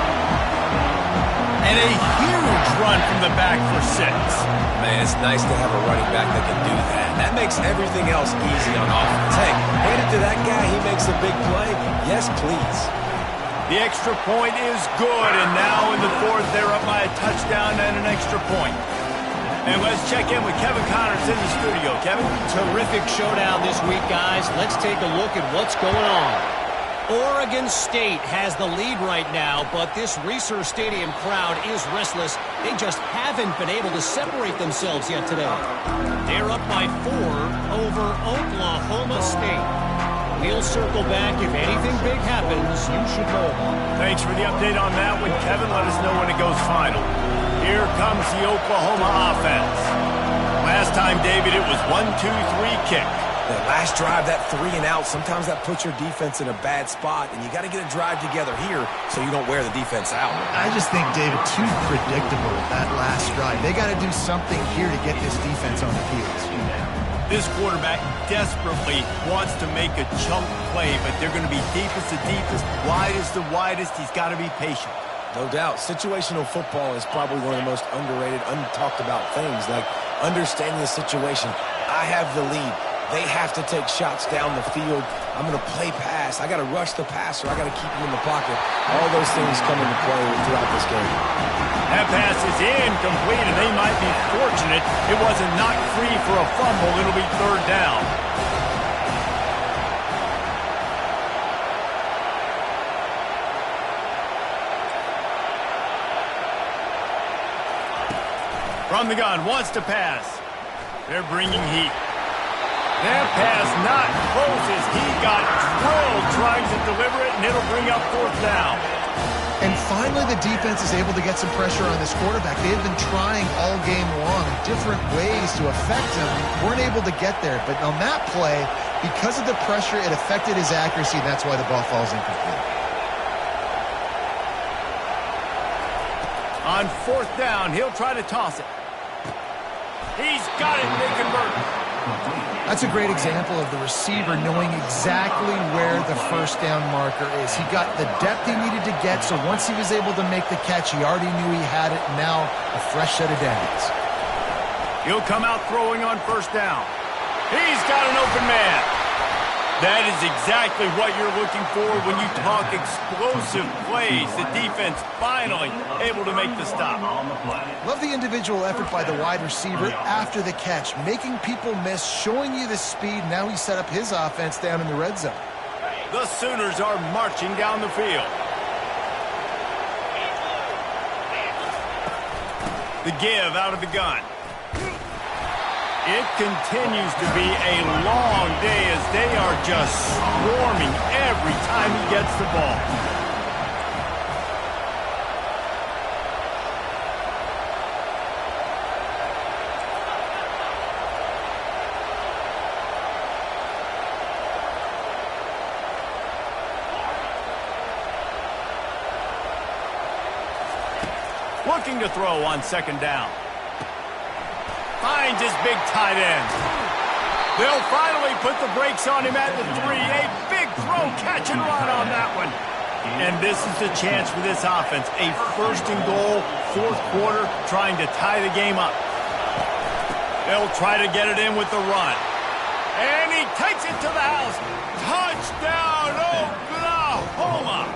[SPEAKER 1] And a huge run from the back for 6.
[SPEAKER 3] Man, it's nice to have a running back that can do that. That makes everything else easy on offense. Hey, hand it to that guy, he makes a big play. Yes, please.
[SPEAKER 1] The extra point is good, and now in the fourth, they're up by a touchdown and an extra point. And let's check in with Kevin Connors in the studio. Kevin?
[SPEAKER 4] Terrific showdown this week, guys. Let's take a look at what's going on. Oregon State has the lead right now, but this Reser Stadium crowd is restless. They just haven't been able to separate themselves yet today. They're up by 4 over Oklahoma State. We'll circle back. If anything big happens, you should know.
[SPEAKER 1] Thanks for the update on that one, Kevin. Let us know when it goes final. Here comes the Oklahoma offense. Last time, David, it was 1-2-3 kick.
[SPEAKER 3] That last drive, that 3 and out, sometimes that puts your defense in a bad spot, and you got to get a drive together here so you don't wear the defense out.
[SPEAKER 2] I just think, David, too predictable that last drive. They got to do something here to get this defense on the field.
[SPEAKER 1] This quarterback desperately wants to make a chunk play, but they're going to be deepest to deepest, widest to widest. He's got to be patient.
[SPEAKER 3] No doubt. Situational football is probably one of the most underrated, untalked about things, like understanding the situation. I have the lead. They have to take shots down the field. I'm going to play pass. I got to rush the passer. I got to keep him in the pocket. All those things come into play throughout this game.
[SPEAKER 1] That pass is incomplete, and they might be fortunate it wasn't knocked free for a fumble. It'll be third down. From the gun, wants to pass. They're bringing heat. That pass not closes. He got drilled trying to deliver it, and it'll bring up 4th down.
[SPEAKER 2] And finally, the defense is able to get some pressure on this quarterback. They've been trying all game long different ways to affect him. Weren't able to get there. But on that play, because of the pressure, it affected his accuracy. That's why the ball falls incomplete.
[SPEAKER 1] On 4th down, he'll try to toss it. He's got it, and they convert.
[SPEAKER 2] That's a great example of the receiver knowing exactly where the 1st down marker is. He got the depth he needed to get, so once he was able to make the catch, he already knew he had it. Now a fresh set of downs.
[SPEAKER 1] He'll come out throwing on 1st down. He's got an open man. That is exactly what you're looking for when you talk explosive plays. The defense finally able to make the stop.
[SPEAKER 2] Love the individual effort by the wide receiver after the catch, making people miss, showing you the speed. Now he set up his offense down in the red zone.
[SPEAKER 1] The Sooners are marching down the field. The give out of the gun. It continues to be a long day as they are just swarming every time he gets the ball. Looking to throw on 2nd down. Finds his big tight end. They'll finally put the brakes on him at the 3. A big throw, catch and run on that one. And this is the chance for this offense. A 1st and goal, 4th quarter, trying to tie the game up. They'll try to get it in with the run. And he takes it to the house. Touchdown, Oklahoma!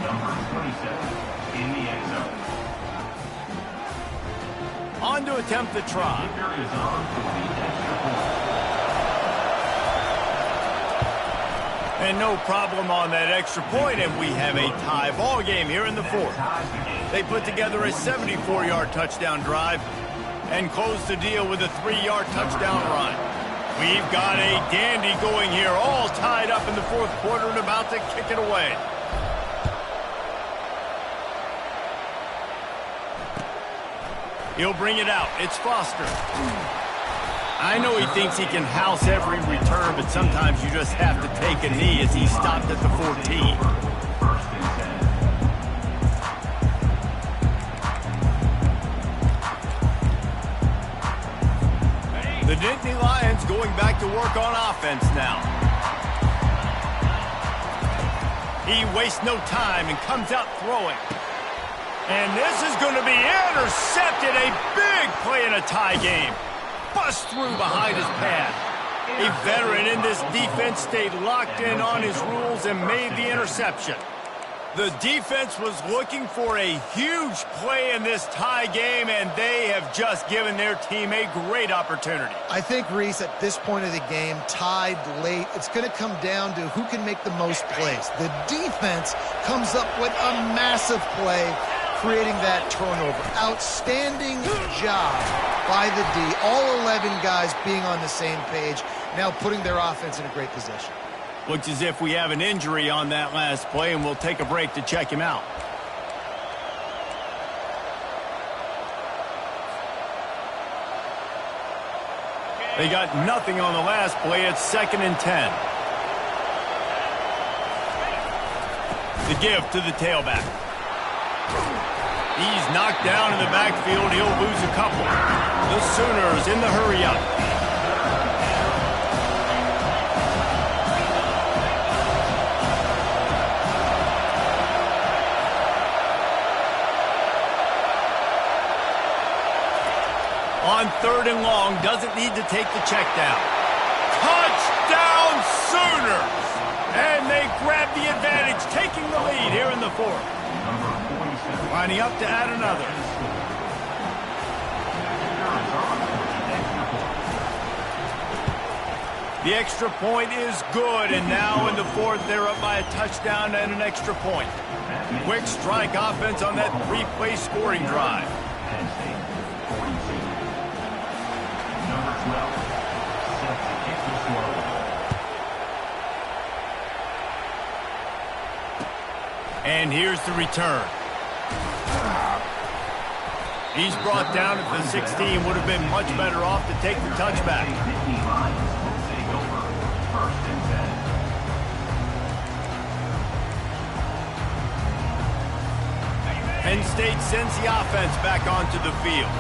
[SPEAKER 5] Number 27 in the end zone.
[SPEAKER 1] On to attempt the try.
[SPEAKER 5] Kicker is on for the extra point.
[SPEAKER 1] And no problem on that extra point, and we have a tie ball game here in the 4th. They put together a 74-yard touchdown drive and close the deal with a 3-yard touchdown run. We've got a dandy going here, all tied up in the 4th quarter and about to kick it away. He'll bring it out. It's Foster. I know he thinks he can house every return, but sometimes you just have to take a knee as he stopped at the 14. The Nittany Lions going back to work on offense now. He wastes no time and comes out throwing. And this is going to be intercepted. A big play in a tie game. Bust through behind his pad. A veteran in this defense stayed locked in on his rules and made the interception. The defense was looking for a huge play in this tie game, and they have just given their team a great opportunity.
[SPEAKER 2] I think, Reese, at this point of the game, tied late, it's going to come down to who can make the most plays. The defense comes up with a massive play, creating that turnover. Outstanding job by the D. All 11 guys being on the same page, now putting their offense in a great position.
[SPEAKER 1] Looks as if we have an injury on that last play, and we'll take a break to check him out. They got nothing on the last play. It's 2nd and 10. The give to the tailback. He's knocked down in the backfield. He'll lose a couple. The Sooners in the hurry-up. On 3rd and long, doesn't need to take the check down. Touchdown Sooners! And they grab the advantage, taking the lead here in the 4th. Lining up to add another. The extra point is good, and now in the 4th, they're up by a touchdown and an extra point. Quick strike offense on that 3-play scoring drive. And here's the return. He's brought down at the 16. Would have been much better off to take the touchback. Penn State sends the offense back onto the field.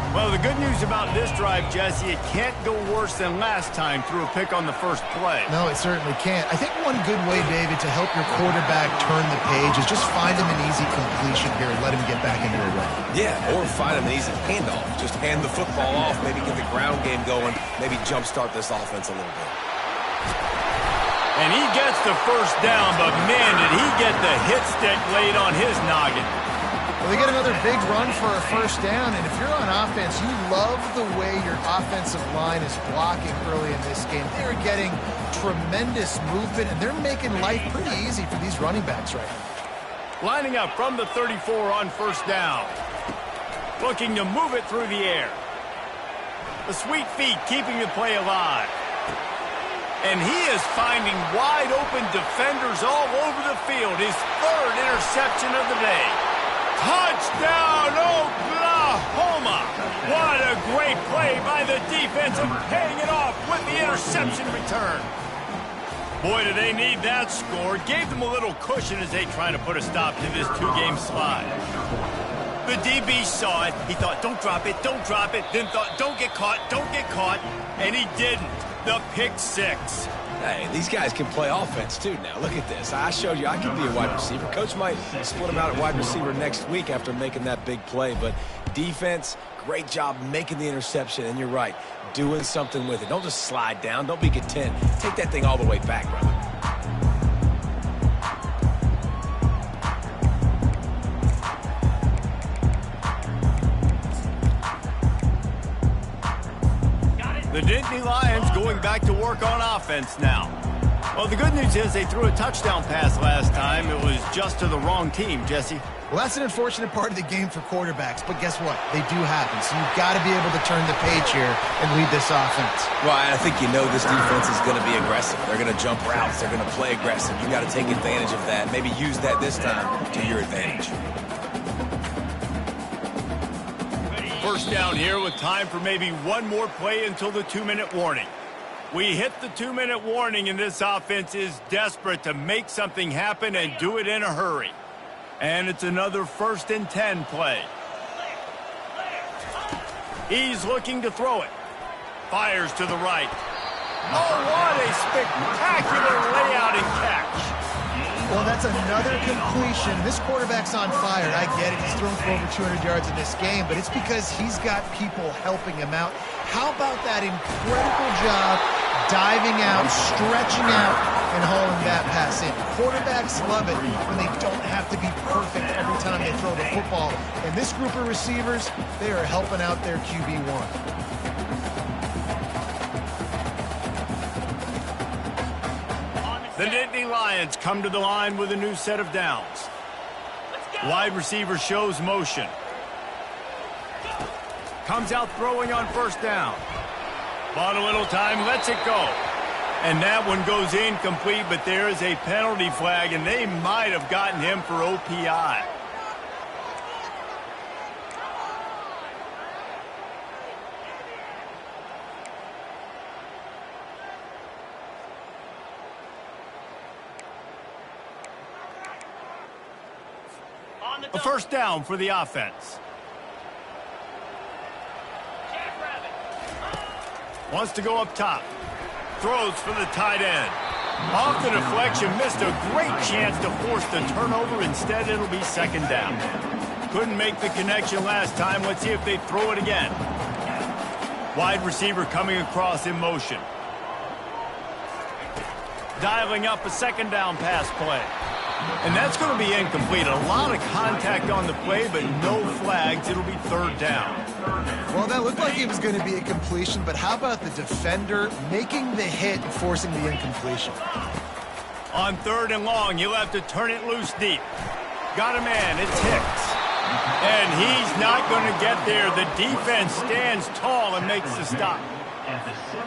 [SPEAKER 1] Well, the good news about this drive, Jesse, it can't go worse than last time through a pick on the first play.
[SPEAKER 2] No, it certainly can't. I think one good way, David, to help your quarterback turn the page is just find him an easy completion here and let him get back into a run.
[SPEAKER 3] Yeah, or find him an easy handoff. Just hand the football off, maybe get the ground game going, maybe jumpstart this offense a little bit.
[SPEAKER 1] And he gets the first down, but man, did he get the hit stick laid on his noggin.
[SPEAKER 2] Well, they get another big run for a first down, and if you're on offense, you love the way your offensive line is blocking early in this game. They're getting tremendous movement, and they're making life pretty easy for these running backs right now.
[SPEAKER 1] Lining up from the 34 on first down. Looking to move it through the air. The sweet feet keeping the play alive. And he is finding wide open defenders all over the field. His third interception of the day. Touchdown, Oklahoma! What a great play by the defense and paying it off with the interception return. Boy, do they need that score. Gave them a little cushion as they try to put a stop to this two-game slide. The DB saw it. He thought, don't drop it, don't drop it. Then thought, don't get caught, don't get caught. And he didn't. The pick six.
[SPEAKER 3] Hey, these guys can play offense, too, now. Look at this. I showed you I can be a wide receiver. Coach might split him out at wide receiver next week after making that big play. But defense, great job making the interception. And you're right, doing something with it. Don't just slide down. Don't be content. Take that thing all the way back, brother.
[SPEAKER 1] The Nittany Lions going back to work on offense now. Well, the good news is they threw a touchdown pass last time. It was just to the wrong team, Jesse.
[SPEAKER 2] Well, that's an unfortunate part of the game for quarterbacks, but guess what? They do happen, so you've got to be able to turn the page here and lead this offense.
[SPEAKER 3] Well, I think you know this defense is going to be aggressive. They're going to jump routes. They're going to play aggressive. You got to take advantage of that. Maybe use that this time to your advantage.
[SPEAKER 1] First down here with time for maybe one more play until the 2-minute warning. We hit the 2-minute warning, and this offense is desperate to make something happen and do it in a hurry. And it's another 1st and 10 play. He's looking to throw it. Fires to the right. Oh, what a spectacular layout and catch.
[SPEAKER 2] Well, that's another completion. This quarterback's on fire. I get it. He's thrown for over 200 yards in this game, but it's because he's got people helping him out. How about that incredible job diving out, stretching out, and hauling that pass in? Quarterbacks love it when they don't have to be perfect every time they throw the football. And this group of receivers, they are helping out their QB1.
[SPEAKER 1] The Nittany Lions come to the line with a new set of downs. Wide receiver shows motion. Comes out throwing on first down. Bought a little time, lets it go. And that one goes incomplete, but there is a penalty flag, and they might have gotten him for OPI. A first down for the offense. Wants to go up top. Throws for the tight end. Off the deflection, missed a great chance to force the turnover. Instead, it'll be 2nd down. Couldn't make the connection last time. Let's see if they throw it again. Wide receiver coming across in motion. Dialing up a 2nd down pass play. And that's going to be incomplete. A lot of contact on the play, but no flags. It'll be 3rd down.
[SPEAKER 2] Well, that looked like it was going to be a completion, but how about the defender making the hit and forcing the incompletion?
[SPEAKER 1] On 3rd and long, he'll have to turn it loose deep. Got a man. It's Hicks. And he's not going to get there. The defense stands tall and makes the stop.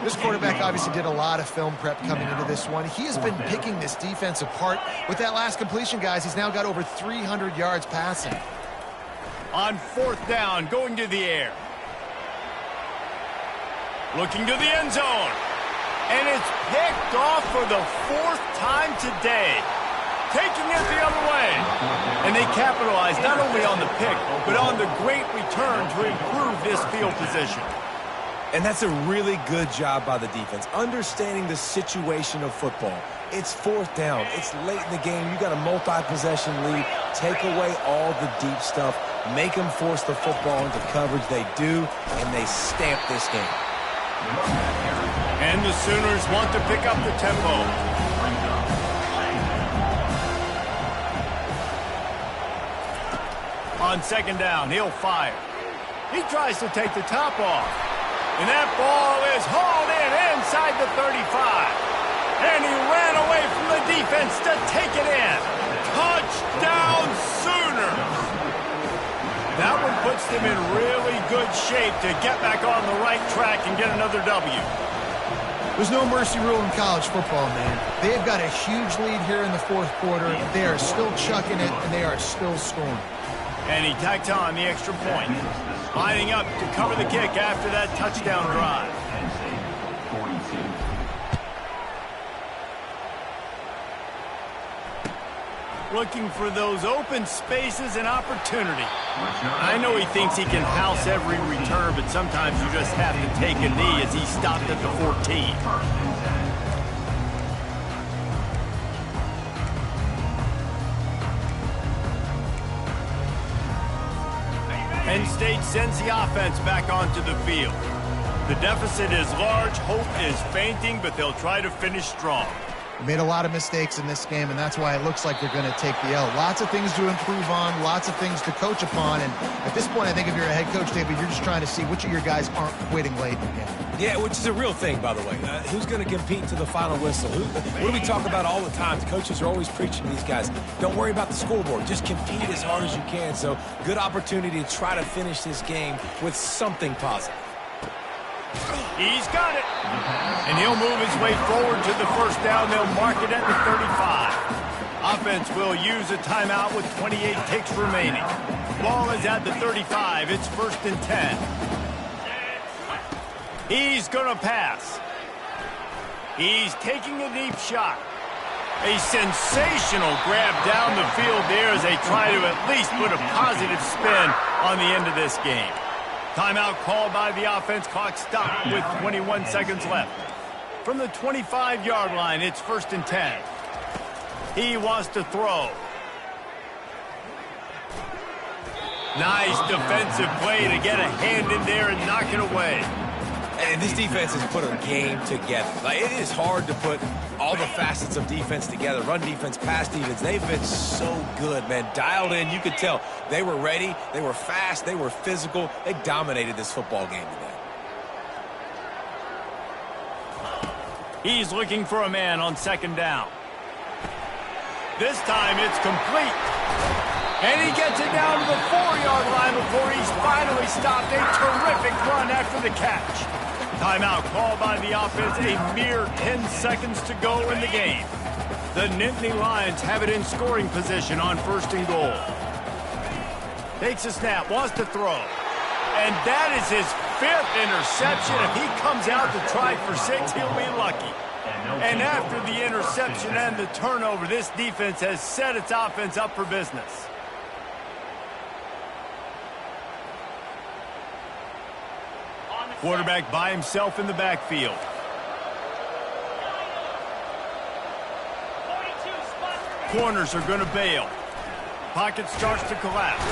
[SPEAKER 2] This quarterback obviously did a lot of film prep coming into this one. He has been picking this defense apart. With that last completion, guys, he's now got over 300 yards passing.
[SPEAKER 1] On 4th down, going to the air. Looking to the end zone. And it's picked off for the 4th time today. Taking it the other way. And they capitalize not only on the pick, but on the great return to improve this field position.
[SPEAKER 3] And that's a really good job by the defense, understanding the situation of football. It's 4th down. It's late in the game. You got a multi-possession lead. Take away all the deep stuff. Make them force the football into coverage. They do, and they stamp this game.
[SPEAKER 1] And the Sooners want to pick up the tempo. On 2nd down, he'll fire. He tries to take the top off. And that ball is hauled in inside the 35. And he ran away from the defense to take it in. Touchdown, Sooners! That one puts them in really good shape to get back on the right track and get another W.
[SPEAKER 2] There's no mercy rule in college football, man. They've got a huge lead here in the 4th quarter. They are still chucking it, and they are still scoring.
[SPEAKER 1] And he tacked on the extra point. Lining up to cover the kick after that touchdown drive. Looking for those open spaces and opportunity. I know he thinks he can house every return, but sometimes you just have to take a knee as he stopped at the 14. Penn State sends the offense back onto the field. The deficit is large, hope is fainting, but they'll try to finish strong.
[SPEAKER 2] They made a lot of mistakes in this game, and that's why it looks like they're going to take the L. Lots of things to improve on, lots of things to coach upon, and at this point, I think if you're a head coach, David, you're just trying to see which of your guys aren't quitting late in the game.
[SPEAKER 3] Yeah, which is a real thing, by the way. Who's going to compete to the final whistle? What do we talk about all the time? The coaches are always preaching to these guys. Don't worry about the scoreboard. Just compete as hard as you can. So, good opportunity to try to finish this game with something positive.
[SPEAKER 1] He's got it. And he'll move his way forward to the 1st down. They'll mark it at the 35. Offense will use a timeout with 28 ticks remaining. Ball is at the 35. It's 1st and 10. He's going to pass. He's taking a deep shot. A sensational grab down the field there as they try to at least put a positive spin on the end of this game. Timeout called by the offense. Clock stopped with 21 seconds left. From the 25-yard line, it's 1st and 10. He wants to throw. Nice defensive play to get a hand in there and knock it away.
[SPEAKER 3] And this defense has put a game together. Like, it is hard to put all the facets of defense together. Run defense, pass defense. They've been so good, man. Dialed in. You could tell they were ready. They were fast. They were physical. They dominated this football game today.
[SPEAKER 1] He's looking for a man on 2nd down. This time it's complete. And he gets it down to the 4-yard line before he's finally stopped. A terrific run after the catch. Timeout called by the offense. A mere 10 seconds to go in the game. The Nittany Lions have it in scoring position on 1st and goal. Takes a snap, wants to throw. And that is his 5th interception. If he comes out to try for 6, he'll be lucky. And after the interception and the turnover, this defense has set its offense up for business. Quarterback by himself in the backfield. Corners are going to bail. Pocket starts to collapse.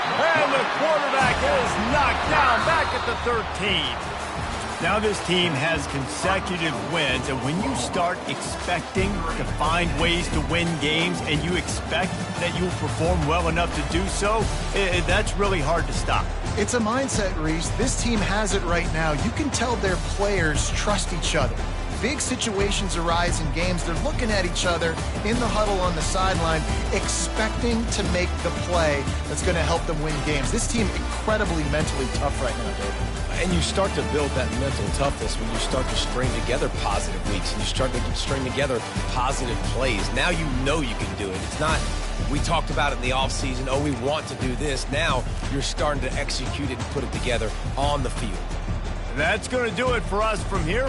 [SPEAKER 1] And the quarterback is knocked down back at the 13. Now this team has consecutive wins, and when you start expecting to find ways to win games and you expect that you'll perform well enough to do so, that's really hard to stop.
[SPEAKER 2] It's a mindset, Reese. This team has it right now. You can tell their players trust each other. big situations arise in games, they're looking at each other in the huddle on the sideline, expecting to make the play that's going to help them win games. This team incredibly mentally tough right now, David.
[SPEAKER 3] And you start to build that mental toughness when you start to string together positive weeks and you start to string together positive plays. Now you know you can do it. It's not, we talked about it in the offseason, oh, we want to do this. Now you're starting to execute it and put it together on the field.
[SPEAKER 1] That's going to do it for us from here.